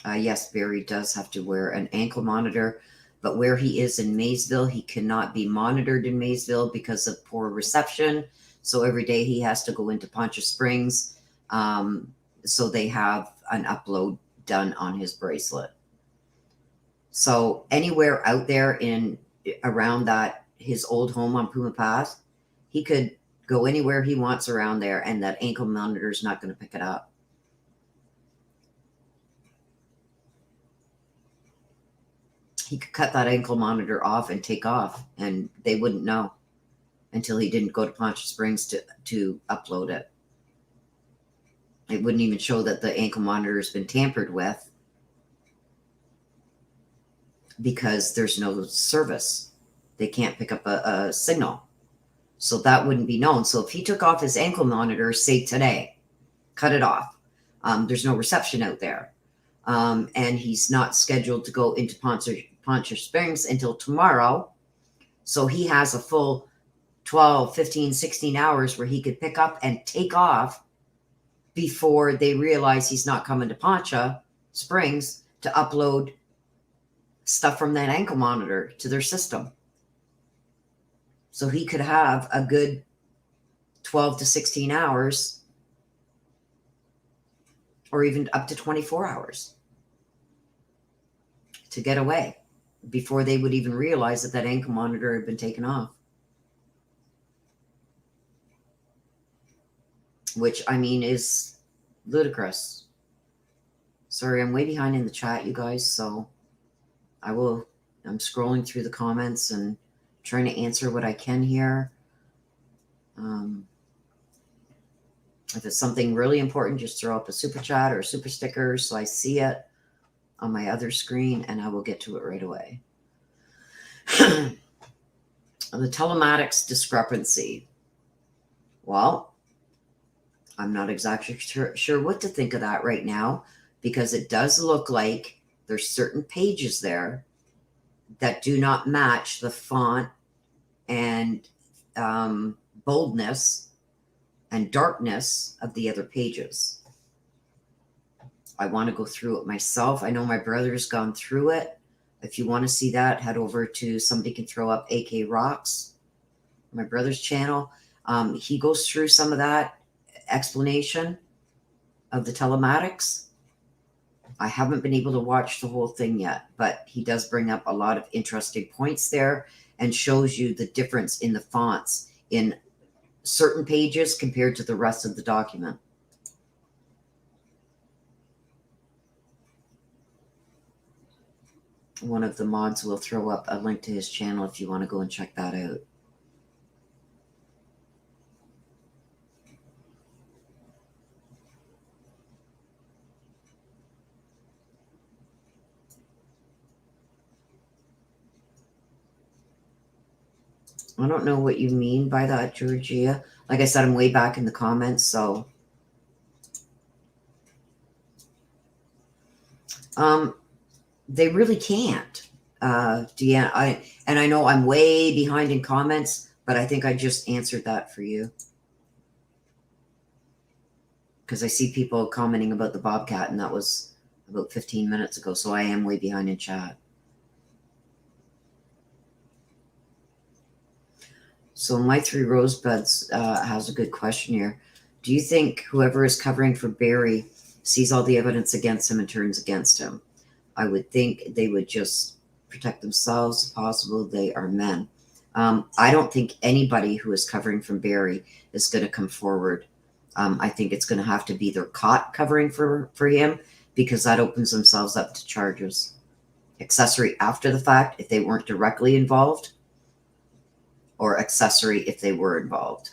Yes, Barry does have to wear an ankle monitor, but where he is in Maysville, he cannot be monitored in Maysville because of poor reception. So every day he has to go into Poncha Springs. So they have an upload done on his bracelet. So anywhere out there in around that his old home on Puma Path, he could go anywhere he wants around there, and that ankle monitor is not going to pick it up. He could cut that ankle monitor off and take off, and they wouldn't know until he didn't go to Poncha Springs to upload it. It wouldn't even show that the ankle monitor has been tampered with because there's no service. They can't pick up a signal. So that wouldn't be known. So if he took off his ankle monitor, say today, cut it off, there's no reception out there. And he's not scheduled to go into Poncha Springs until tomorrow. So he has a full 12, 15, 16 hours where he could pick up and take off before they realize he's not coming to Poncha Springs to upload stuff from that ankle monitor to their system. So he could have a good 12 to 16 hours or even up to 24 hours to get away before they would even realize that that ankle monitor had been taken off. Which, I mean, is ludicrous. Sorry, I'm way behind in the chat, you guys, so I'm scrolling through the comments and trying to answer what I can here. If it's something really important, just throw up a super chat or a super sticker so I see it on my other screen, and I will get to it right away. The telematics discrepancy. Well, I'm not exactly sure what to think of that right now, because it does look like there's certain pages there that do not match the font and boldness and darkness of the other pages. I want to go through it myself. I know my brother's gone through it. If you want to see that, head over to, somebody can throw up AK Rocks, my brother's channel. He goes through some of that explanation of the telematics. I haven't been able to watch the whole thing yet, but he does bring up a lot of interesting points there and shows you the difference in the fonts in certain pages compared to the rest of the document. One of the mods will throw up a link to his channel if you want to go and check that out. I don't know what you mean by that, Georgia. Like I said, I'm way back in the comments, so They really can't. Deanna, I know I'm way behind in comments, but I think I just answered that for you. Because I see people commenting about the Bobcat, and that was about 15 minutes ago, so I am way behind in chat. So My Three Rosebuds has a good question here. Do you think whoever is covering for Barry sees all the evidence against him and turns against him? I would think they would just protect themselves if possible. They are men. I don't think anybody who is covering from Barry is going to come forward. I think it's going to have to be their caught covering for him, because that opens themselves up to charges. Accessory after the fact if they weren't directly involved, or accessory if they were involved.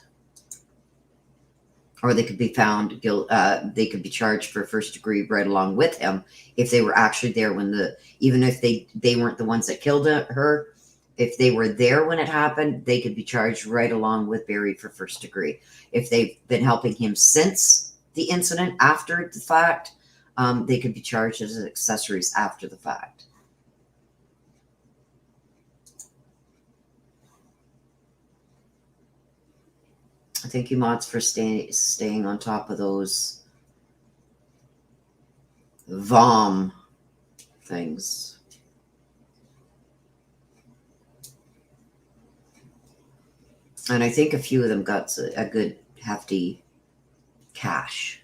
Or they could be found they could be charged for first degree right along with him if they were actually there when even if they weren't the ones that killed her. If they were there when it happened, they could be charged right along with Barry for first degree. If they've been helping him since the incident after the fact, they could be charged as accessories after the fact. Thank you, mods, for staying on top of those VOM things. And I think a few of them got a good hefty cash.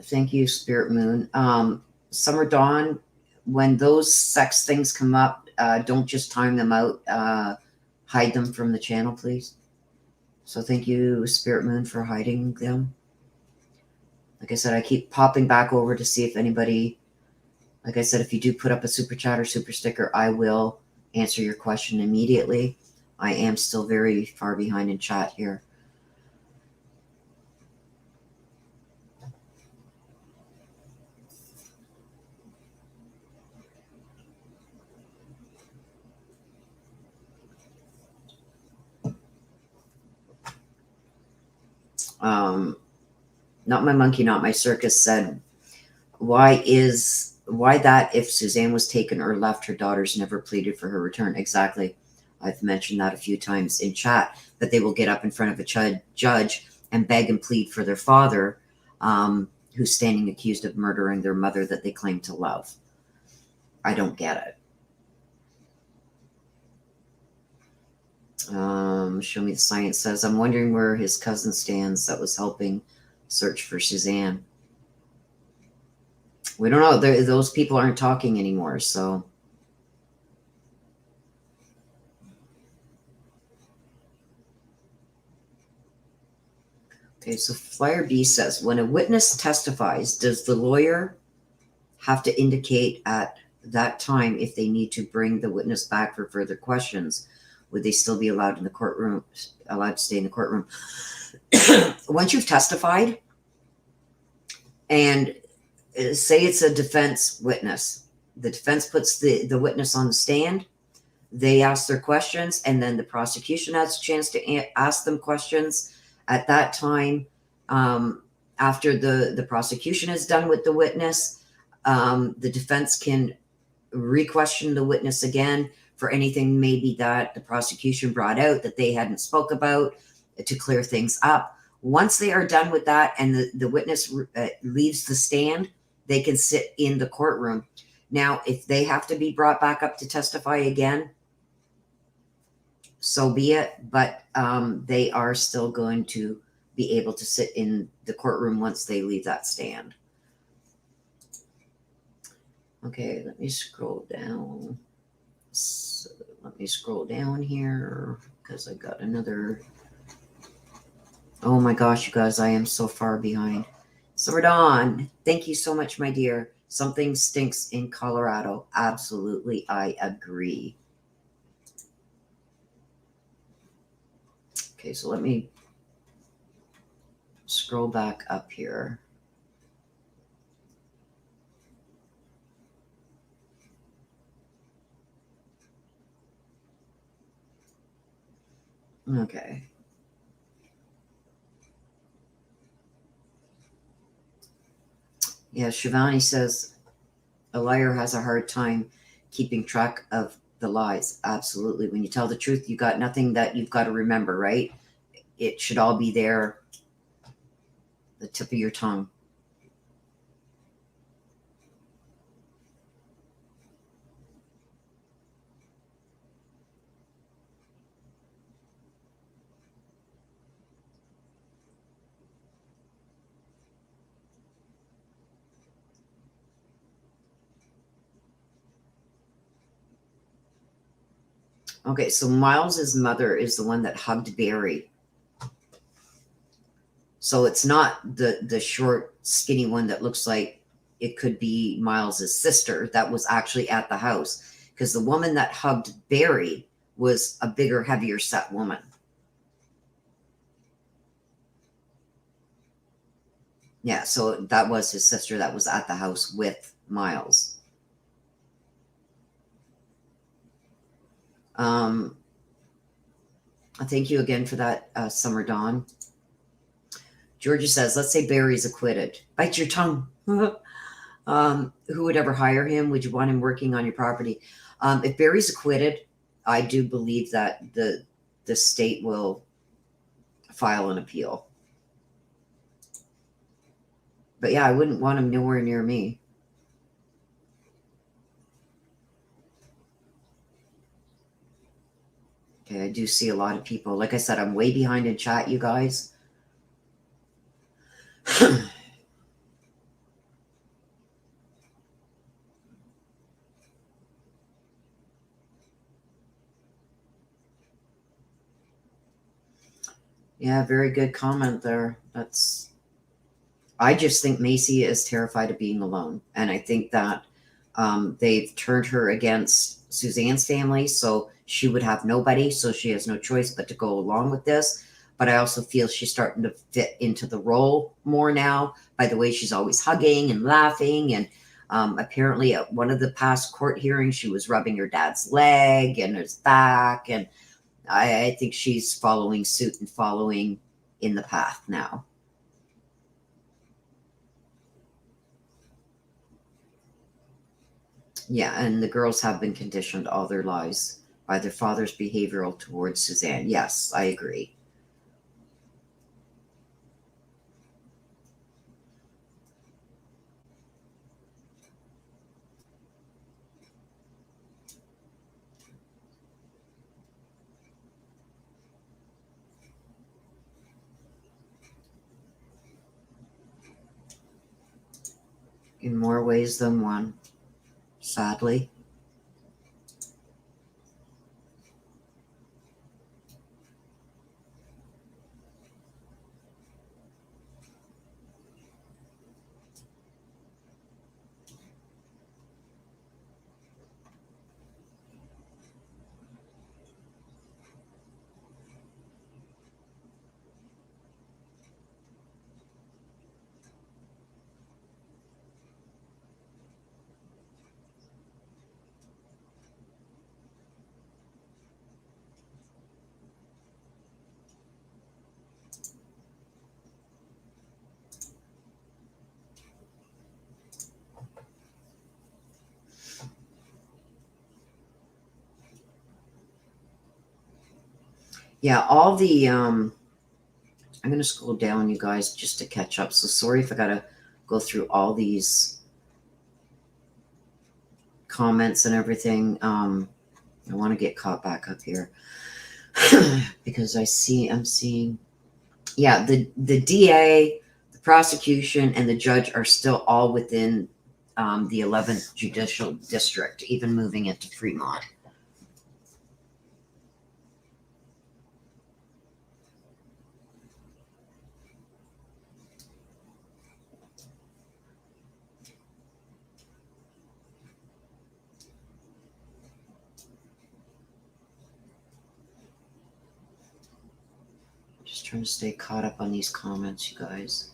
Thank you, Spirit Moon. Summer Dawn, when those sex things come up, don't just time them out. Hide them from the channel, please. So thank you, Spirit Moon, for hiding them. Like I said, I keep popping back over to see if anybody, like I said, if you do put up a super chat or super sticker, I will answer your question immediately. I am still very far behind in chat here. Not my monkey, not my circus said, why that if Suzanne was taken or left, her daughters never pleaded for her return? Exactly. I've mentioned that a few times in chat, that they will get up in front of a judge and beg and plead for their father, who's standing accused of murdering their mother that they claim to love. I don't get it. Show Me the Science says, I'm wondering where his cousin stands that was helping search for Suzanne. We don't know. Those people aren't talking anymore, so. Okay, so Flyer B says, when a witness testifies, does the lawyer have to indicate at that time if they need to bring the witness back for further questions? Would they still be allowed in the courtroom, allowed to stay in the courtroom? Once you've testified, and say it's a defense witness, the defense puts the witness on the stand, they ask their questions, and then the prosecution has a chance to ask them questions. At that time, after the prosecution is done with the witness, the defense can re-question the witness again for anything maybe that the prosecution brought out that they hadn't spoke about, to clear things up. Once they are done with that and the witness leaves the stand, they can sit in the courtroom. Now, if they have to be brought back up to testify again, so be it, but they are still going to be able to sit in the courtroom once they leave that stand. Okay, let me scroll down. So let me scroll down here because I got another. Oh my gosh, you guys, I am so far behind. So Dawn, thank you so much, my dear. Something stinks in Colorado. Absolutely, I agree. Okay, so let me scroll back up here. Okay. Yeah, Shivani says a liar has a hard time keeping track of the lies. Absolutely. When you tell the truth, you got nothing that you've got to remember, right? It should all be there, the tip of your tongue. Okay, so Miles's mother is the one that hugged Barry. So it's not the short, skinny one that looks like it could be Miles's sister that was actually at the house. Because the woman that hugged Barry was a bigger, heavier set woman. Yeah, so that was his sister that was at the house with Miles. Thank you again for that, Summer Dawn. Georgia says, let's say Barry's acquitted. Bite your tongue. Who would ever hire him? Would you want him working on your property? If Barry's acquitted, I do believe that the state will file an appeal. But yeah, I wouldn't want him nowhere near me. Okay, I do see a lot of people. Like I said, I'm way behind in chat, you guys. Yeah, very good comment there. I just think Macy is terrified of being alone. And I think that they've turned her against Suzanne's family, so she would have nobody, so she has no choice but to go along with this. But I also feel she's starting to fit into the role more now by the way she's always hugging and laughing. And apparently at one of the past court hearings, she was rubbing her dad's leg and his back. And I think she's following suit and following in the path now. Yeah, and the girls have been conditioned all their lives by their father's behavioral towards Suzanne. Yes, I agree. In more ways than one, sadly. Yeah, all the I'm going to scroll down, you guys, just to catch up. So sorry if I got to go through all these comments and everything. I want to get caught back up here because I'm seeing, yeah, the DA, the prosecution, and the judge are still all within the 11th Judicial District, even moving into Fremont. Just trying to stay caught up on these comments, you guys.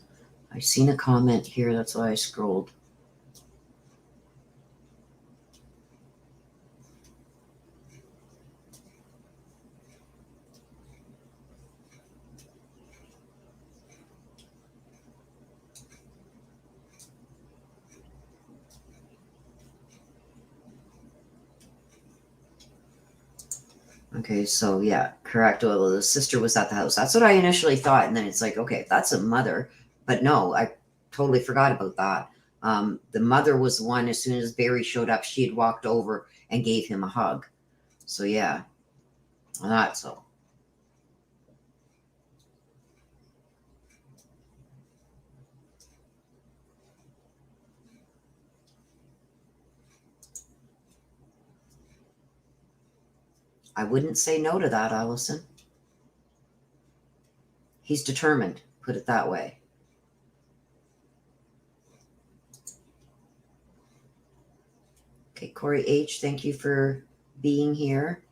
I seen a comment here, that's why I scrolled. Okay, so yeah, correct. Well, the sister was at the house. That's what I initially thought. And then it's like, okay, that's a mother. But no, I totally forgot about that. The mother was the one, as soon as Barry showed up, she had walked over and gave him a hug. So yeah, that's so. I wouldn't say no to that, Allison. He's determined, put it that way. Okay, Corey H., thank you for being here.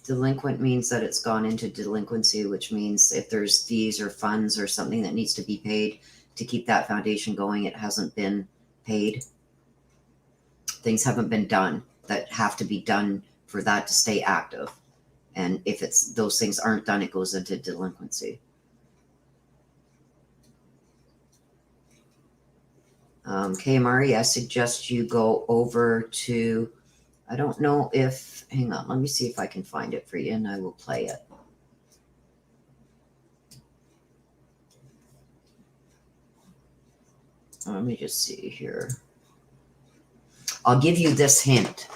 Delinquent means that it's gone into delinquency, which means if there's fees or funds or something that needs to be paid to keep that foundation going, it hasn't been paid. Things haven't been done that have to be done for that to stay active. And if it's those things aren't done, it goes into delinquency. KMRE, I suggest you go over to, I don't know if, hang on, let me see if I can find it for you and I will play it. Let me just see here. I'll give you this hint.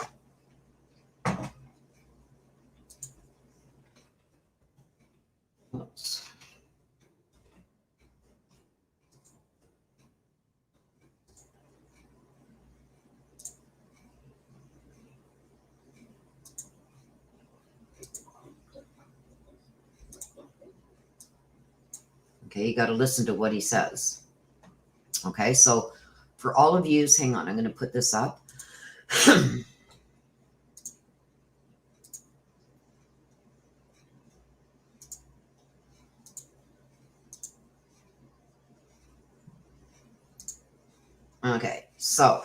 Oops. Okay, you got to listen to what he says. Okay, so for all of you, hang on, I'm going to put this up. Okay, so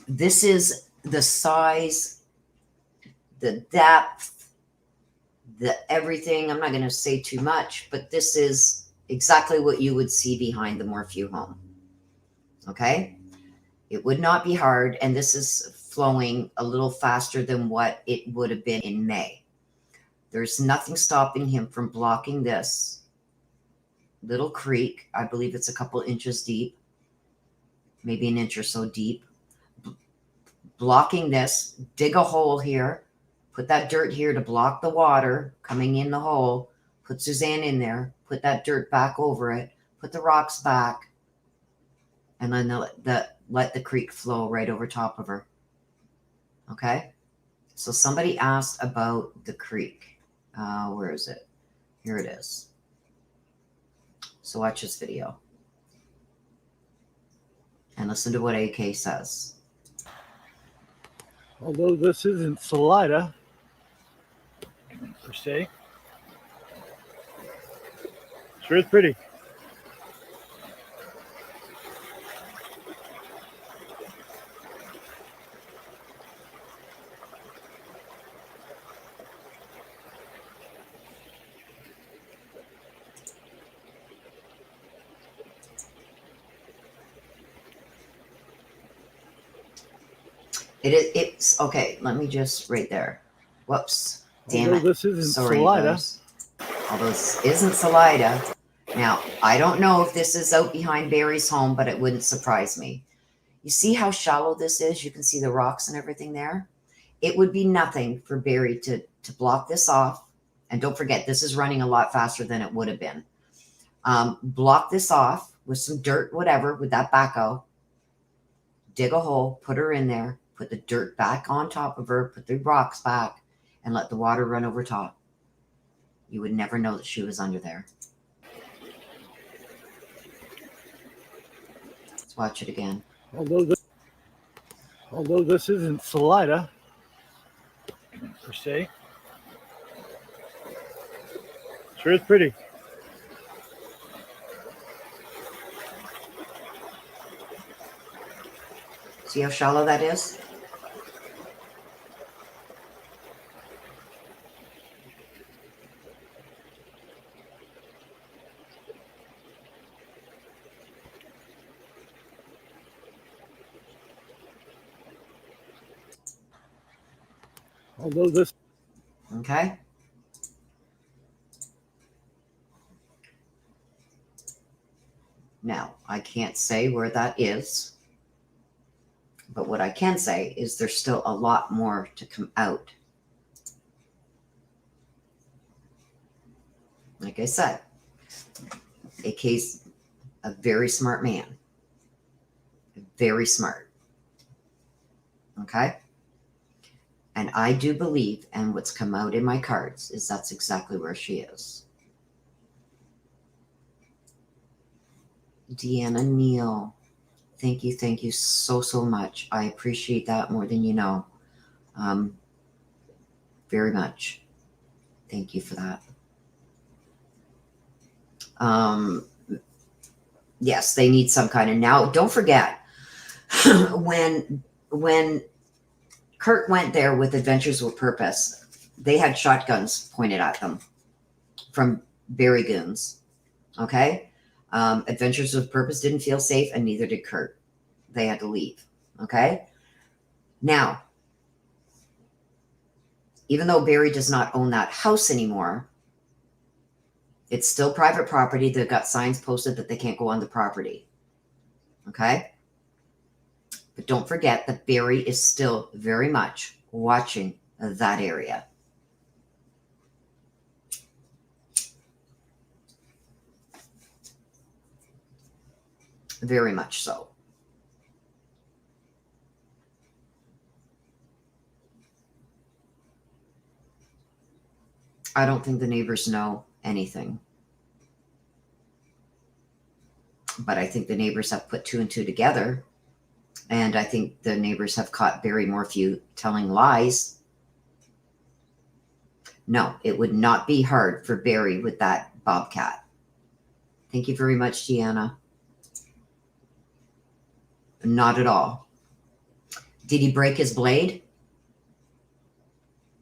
this is the size, the depth, the everything. I'm not going to say too much, but this is exactly what you would see behind the Morphew home. Okay, it would not be hard, and this is flowing a little faster than what it would have been in May. There's nothing stopping him from blocking this little creek. I believe it's a couple inches deep, maybe an inch or so deep. Blocking this, dig a hole here, put that dirt here to block the water coming in the hole, put Suzanne in there, put that dirt back over it, put the rocks back, and then let the creek flow right over top of her. Okay? So somebody asked about the creek. Where is it? Here it is. So watch this video and listen to what AK says. Although this isn't Salida, per se, sure is pretty. It's okay. Let me just right there. Whoops. Damn Although it. this isn't Sorry, Salida. guys. Although this isn't Salida. Now, I don't know if this is out behind Barry's home, but it wouldn't surprise me. You see how shallow this is? You can see the rocks and everything there. It would be nothing for Barry to block this off. And don't forget, this is running a lot faster than it would have been. Block this off with some dirt, whatever, with that backhoe. Dig a hole, put her in there, put the dirt back on top of her, put the rocks back, and let the water run over top. You would never know that she was under there. Let's watch it again. Although this isn't Salida, per se, sure is pretty. See how shallow that is? Although this, Okay. Now, I can't say where that is, but what I can say is there's still a lot more to come out. Like I said, AK's a very smart man. Very smart. Okay? And I do believe, and what's come out in my cards, is that's exactly where she is. Deanna Neal, thank you so much. I appreciate that more than you know. Very much. Thank you for that. Yes, they need some kind of, now don't forget when Kurt went there with Adventures with Purpose, they had shotguns pointed at them from Barry goons. Okay. Adventures with Purpose didn't feel safe, and neither did Kurt. They had to leave. Okay. Now, even though Barry does not own that house anymore, it's still private property. They've got signs posted that they can't go on the property. Okay. But don't forget that Barry is still very much watching that area. Very much so. I don't think the neighbors know anything. But I think the neighbors have put two and two together. And I think the neighbors have caught Barry Morphew telling lies. No, it would not be hard for Barry with that bobcat. Thank you very much, Deanna. Not at all. Did he break his blade?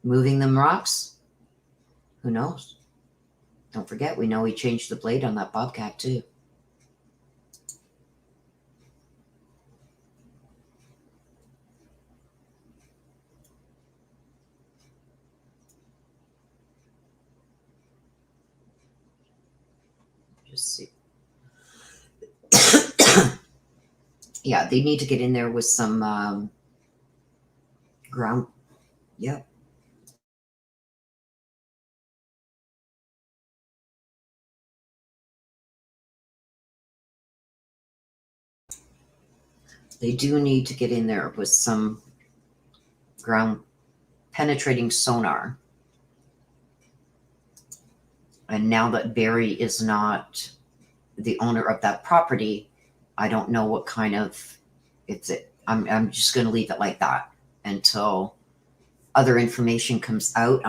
Moving them rocks? Who knows? Don't forget, we know he changed the blade on that bobcat too. Just see. Yeah, they need to get in there with some ground. Yep. They do need to get in there with some ground penetrating sonar. And now that Barry is not the owner of that property, I don't know what kind of, I'm just going to leave it like that until other information comes out.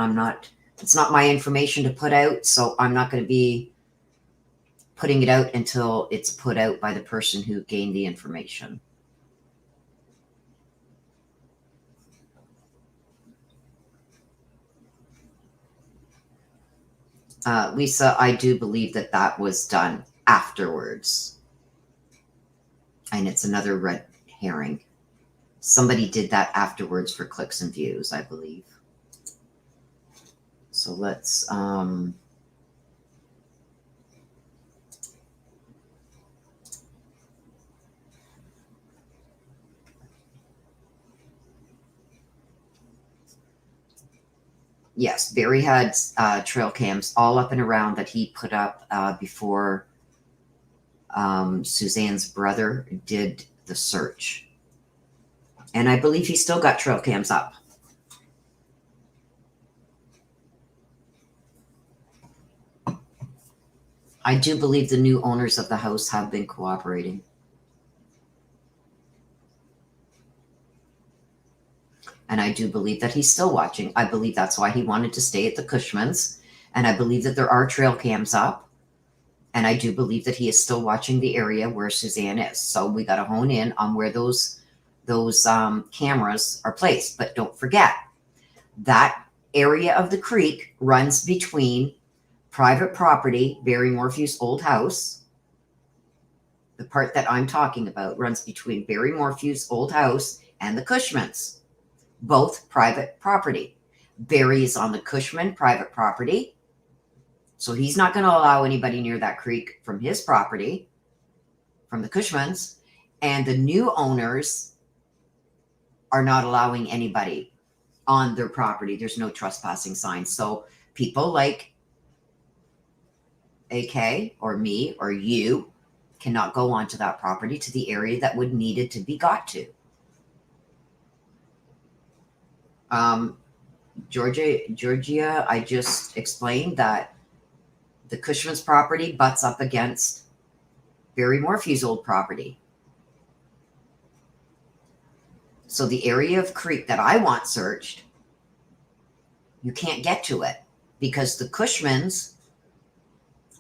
It's not my information to put out, so I'm not going to be putting it out until it's put out by the person who gained the information. Lisa, I do believe that that was done afterwards. And it's another red herring. Somebody did that afterwards for clicks and views, I believe. So let's, yes, Barry had trail cams all up and around that he put up before Suzanne's brother did the search. And I believe he still got trail cams up. I do believe the new owners of the house have been cooperating. And I do believe that he's still watching. I believe that's why he wanted to stay at the Cushmans. And I believe that there are trail cams up. And I do believe that he is still watching the area where Suzanne is. So we got to hone in on where those cameras are placed. But don't forget, that area of the creek runs between private property, Barry Morphew's old house. The part that I'm talking about runs between Barry Morphew's old house and the Cushmans. Both private property. Barry is on the Cushman private property. So he's not going to allow anybody near that creek from his property, from the Cushmans. And the new owners are not allowing anybody on their property. There's no trespassing signs. So people like AK or me or you cannot go onto that property to the area that would need it to be got to. Georgia, I just explained that the Cushman's property butts up against Barry Morphew's old property. So the area of creek that I want searched, you can't get to it because the Cushman's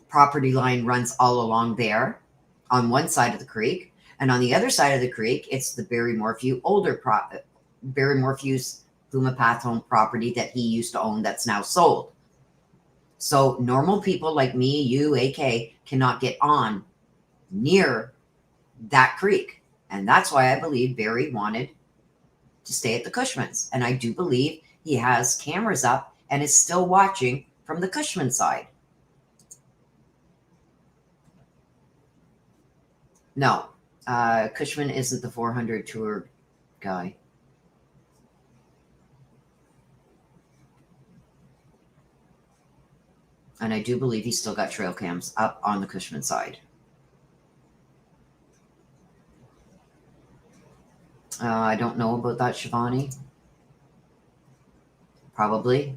property line runs all along there on one side of the creek, and on the other side of the creek, it's the Barry Morphew Barry Morphew's Fumapath home property that he used to own that's now sold. So normal people like me, you, AK, cannot get on near that creek. And that's why I believe Barry wanted to stay at the Cushmans. And I do believe he has cameras up and is still watching from the Cushman side. No, Cushman isn't the 400 tour guy. And I do believe he's still got trail cams up on the Cushman side. I don't know about that, Shivani. Probably.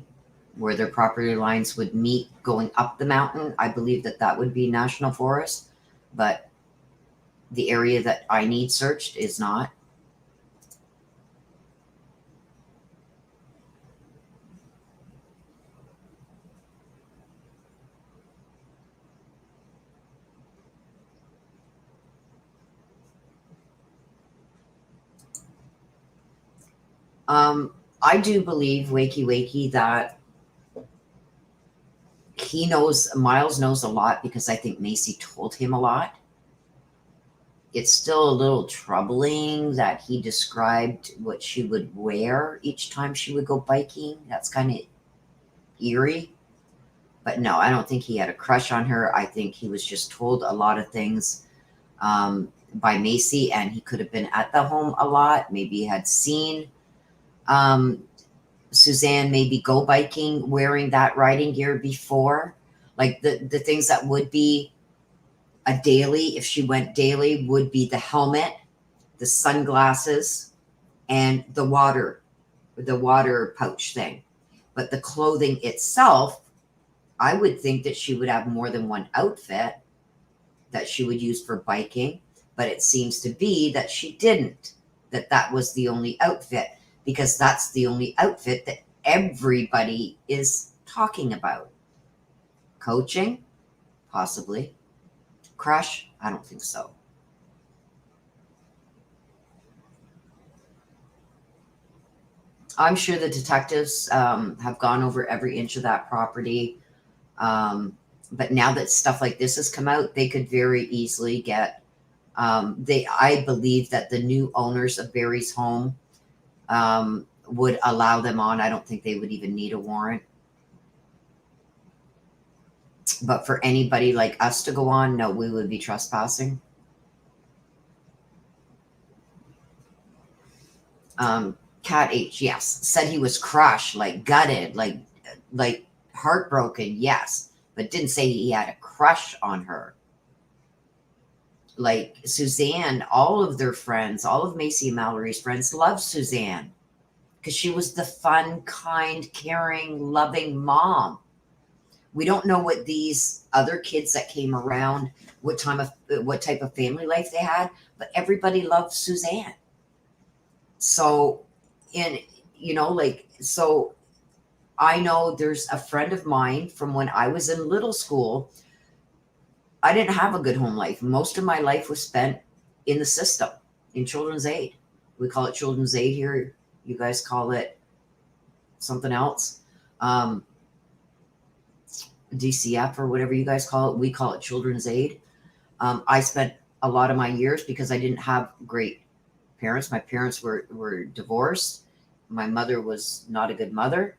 Where their property lines would meet going up the mountain, I believe that that would be national forest. But the area that I need searched is not. I do believe, Wakey, that he knows, Miles knows a lot because I think Macy told him a lot. It's still a little troubling that he described what she would wear each time she would go biking. That's kind of eerie. But no, I don't think he had a crush on her. I think he was just told a lot of things by Macy, and he could have been at the home a lot. Maybe he had seen Suzanne maybe go biking wearing that riding gear before. Like the things that would be a daily, if she went daily, would be the helmet, the sunglasses, and the water pouch thing. But the clothing itself, I would think that she would have more than one outfit that she would use for biking. But it seems to be that she didn't, that was the only outfit, because that's the only outfit that everybody is talking about. Coaching? Possibly. Crush? I don't think so. I'm sure the detectives have gone over every inch of that property. But now that stuff like this has come out, they could very easily get, I believe that the new owners of Barry's home would allow them on. I don't think they would even need a warrant. But for anybody like us to go on, no, we would be trespassing. Cat H, yes, said he was crushed, like gutted, like heartbroken, yes, but didn't say he had a crush on her. Like Suzanne, all of their friends, all of Macy and Mallory's friends loved Suzanne because she was the fun, kind, caring, loving mom. We don't know what these other kids that came around, what type of family life they had, but everybody loved Suzanne. So, so I know there's a friend of mine from when I was in little school. I didn't have a good home life. Most of my life was spent in the system, in children's aid. We call it children's aid here. You guys call it something else. DCF or whatever you guys call it. We call it children's aid. I spent a lot of my years because I didn't have great parents. My parents were divorced. My mother was not a good mother.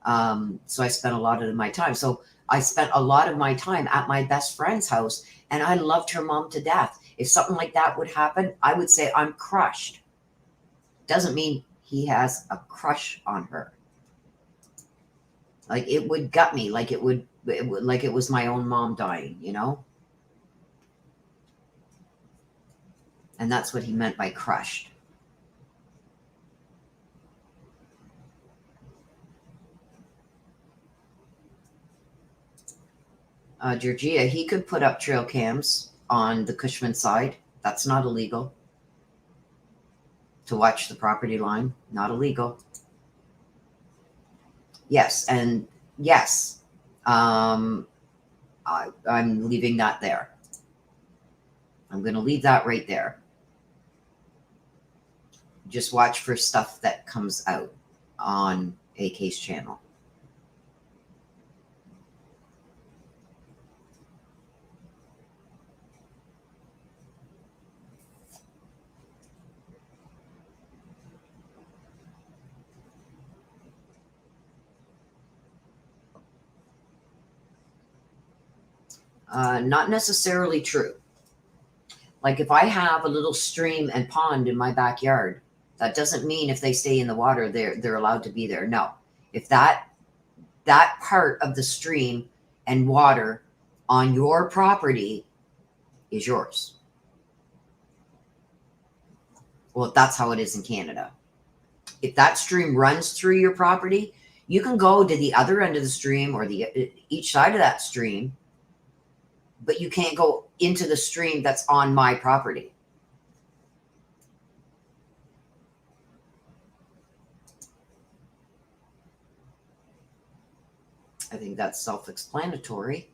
So I spent a lot of my time. So I spent a lot of my time at my best friend's house, and I loved her mom to death. If something like that would happen, I would say I'm crushed. Doesn't mean he has a crush on her. Like it would gut me, like it would like it was my own mom dying, you know? And that's what he meant by crushed. Georgia, he could put up trail cams on the Cushman side. That's not illegal. To watch the property line, not illegal. Yes, and yes, I'm leaving that there. I'm going to leave that right there. Just watch for stuff that comes out on AK's channel. Not necessarily true. Like if I have a little stream and pond in my backyard, that doesn't mean if they stay in the water, they're allowed to be there. No, if that part of the stream and water on your property is yours. Well, that's how it is in Canada. If that stream runs through your property, you can go to the other end of the stream or each side of that stream, but you can't go into the stream that's on my property. I think that's self-explanatory.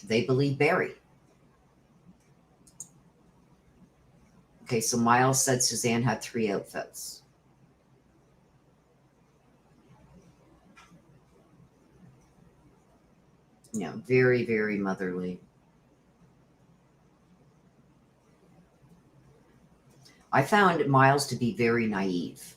They believe Barry. Okay, so Miles said Suzanne had 3 outfits. Yeah, very, very motherly. I found Miles to be very naive.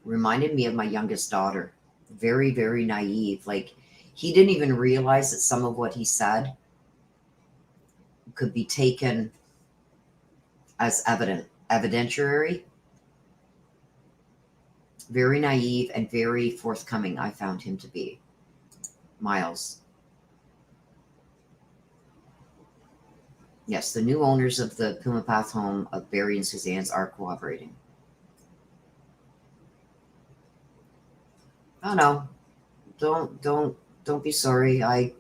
Reminded me of my youngest daughter. Very, very naive. Like he didn't even realize that some of what he said could be taken as evidentiary. Very naive and very forthcoming, I found him to be. Miles. Yes, the new owners of the Puma Path home of Barry and Suzanne's are cooperating. Oh no, don't be sorry. I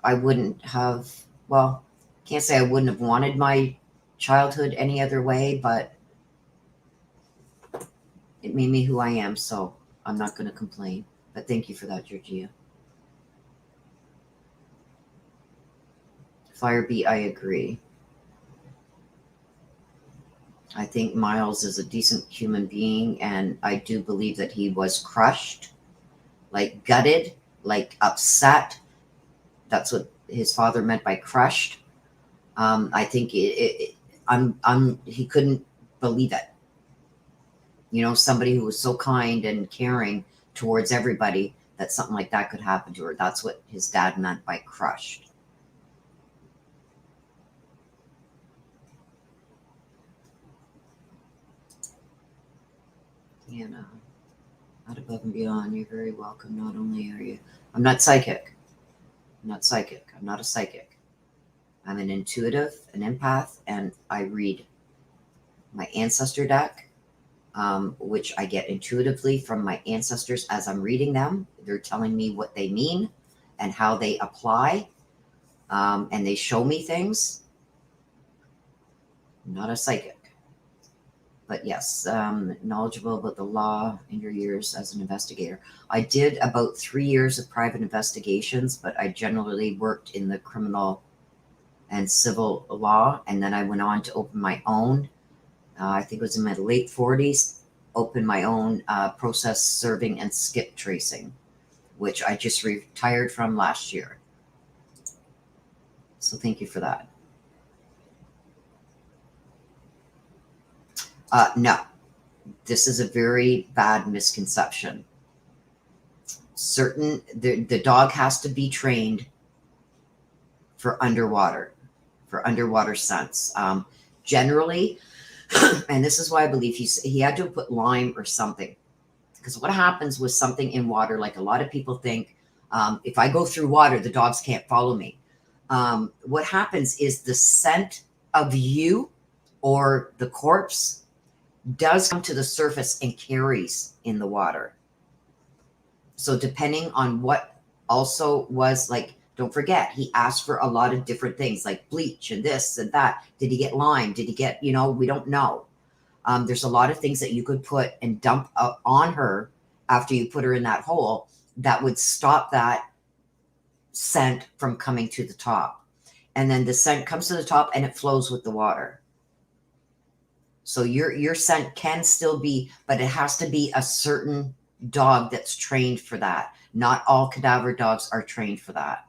wouldn't have. Well, can't say I wouldn't have wanted my childhood any other way, but it made me who I am. So I'm not going to complain. But thank you for that, Georgia. Firebeat, I agree. I think Miles is a decent human being, and I do believe that he was crushed, like gutted, like upset. That's what his father meant by crushed. I think he couldn't believe it. You know, somebody who was so kind and caring towards everybody, that something like that could happen to her. That's what his dad meant by crushed. Anna, not above and beyond. You're very welcome. Not only are you, I'm not psychic. I'm not psychic. I'm not a psychic. I'm an intuitive, an empath, and I read my ancestor deck, which I get intuitively from my ancestors as I'm reading them. They're telling me what they mean and how they apply, and they show me things. I'm not a psychic. But yes, knowledgeable about the law in your years as an investigator. I did about 3 years of private investigations, but I generally worked in the criminal and civil law. And then I went on to open my own, I think it was in my late 40s, open my own process serving and skip tracing, which I just retired from last year. So thank you for that. No, This is a very bad misconception. The dog has to be trained for underwater scents. Generally, and this is why I believe he had to put lime or something. Because what happens with something in water, like a lot of people think, if I go through water, the dogs can't follow me. What happens is the scent of you or the corpse does come to the surface and carries in the water. So depending on what also was like, don't forget, he asked for a lot of different things like bleach and this and that. Did he get lime? Did he get, we don't know. There's a lot of things that you could put and dump on her after you put her in that hole that would stop that scent from coming to the top. And then the scent comes to the top and it flows with the water. So your scent can still be, but it has to be a certain dog that's trained for that. Not all cadaver dogs are trained for that.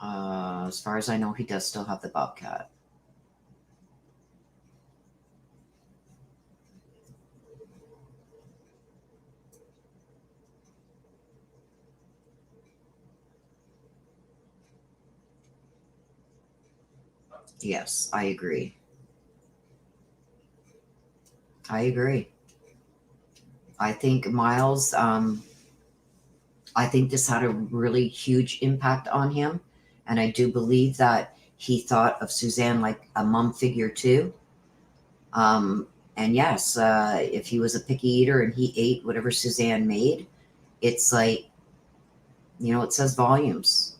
As far as I know, he does still have the bobcat. Yes, I agree. I agree. I think Miles, I think this had a really huge impact on him. And I do believe that he thought of Suzanne like a mom figure too. And yes, if he was a picky eater and he ate whatever Suzanne made, it's like, it says volumes.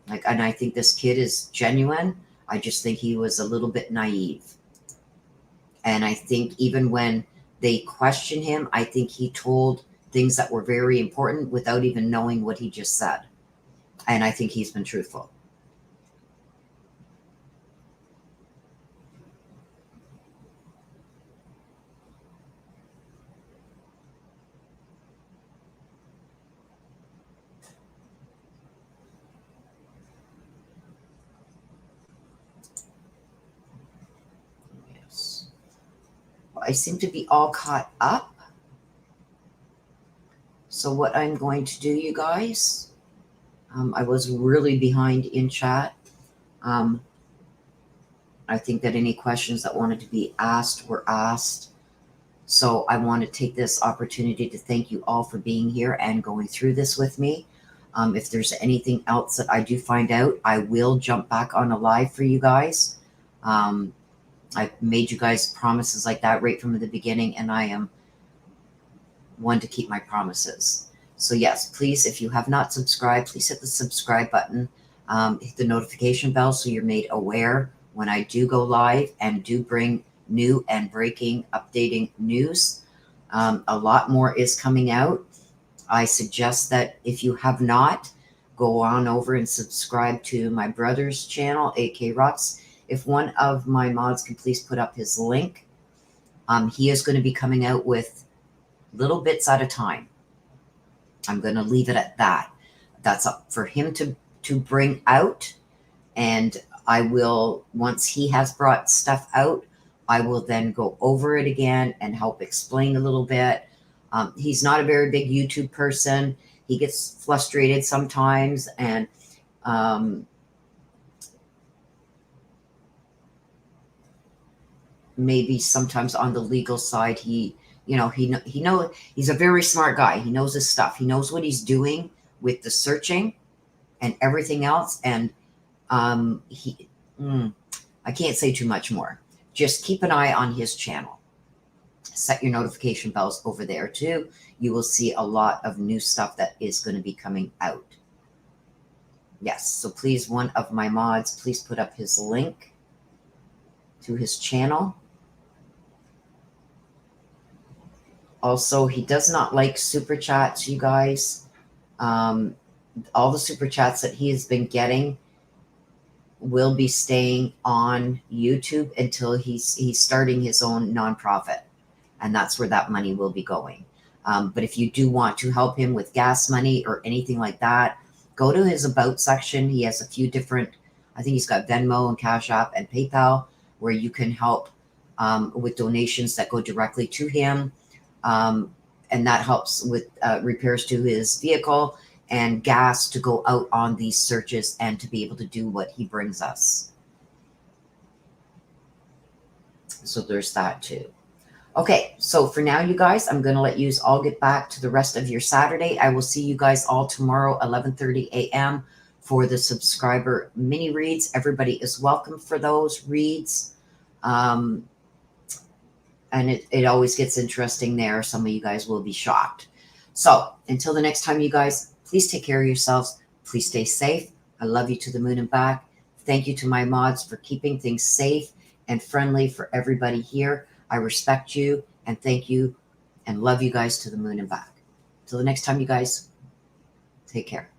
Like, and I think this kid is genuine. I just think he was a little bit naive. And I think even when they questioned him, I think he told things that were very important without even knowing what he just said. And I think he's been truthful. Yes. Well, I seem to be all caught up. So what I'm going to do, you guys, I was really behind in chat. I think that any questions that wanted to be asked were asked. So I want to take this opportunity to thank you all for being here and going through this with me. If there's anything else that I do find out, I will jump back on a live for you guys. I've made you guys promises like that right from the beginning, and I am one to keep my promises. So yes, please, if you have not subscribed, please hit the subscribe button, hit the notification bell so you're made aware when I do go live and do bring new and breaking, updating news. A lot more is coming out. I suggest that if you have not, go on over and subscribe to my brother's channel, AK Rocks. If one of my mods can please put up his link. He is going to be coming out with little bits at a time. I'm going to leave it at that. That's up for him to bring out. And I will, once he has brought stuff out, I will then go over it again and help explain a little bit. He's not a very big YouTube person. He gets frustrated sometimes, and maybe sometimes on the legal side, he knows he's a very smart guy. He knows his stuff. He knows what he's doing with the searching and everything else. And I can't say too much more. Just keep an eye on his channel. Set your notification bells over there too. You will see a lot of new stuff that is going to be coming out. Yes, so please, one of my mods, please put up his link to his channel. Also, he does not like super chats, you guys. All the super chats that he has been getting will be staying on YouTube until he's starting his own nonprofit, and that's where that money will be going. But if you do want to help him with gas money or anything like that, go to his about section. He has a few different, I think he's got Venmo and Cash App and PayPal, where you can help with donations that go directly to him. And that helps with repairs to his vehicle and gas to go out on these searches and to be able to do what he brings us. So there's that too. Okay, so for now, you guys, I'm going to let you all get back to the rest of your Saturday. I will see you guys all tomorrow, 11:30 a.m. for the subscriber mini reads. Everybody is welcome for those reads. And it always gets interesting there. Some of you guys will be shocked. So until the next time, you guys, please take care of yourselves. Please stay safe. I love you to the moon and back. Thank you to my mods for keeping things safe and friendly for everybody here. I respect you and thank you and love you guys to the moon and back. Till the next time, you guys, take care.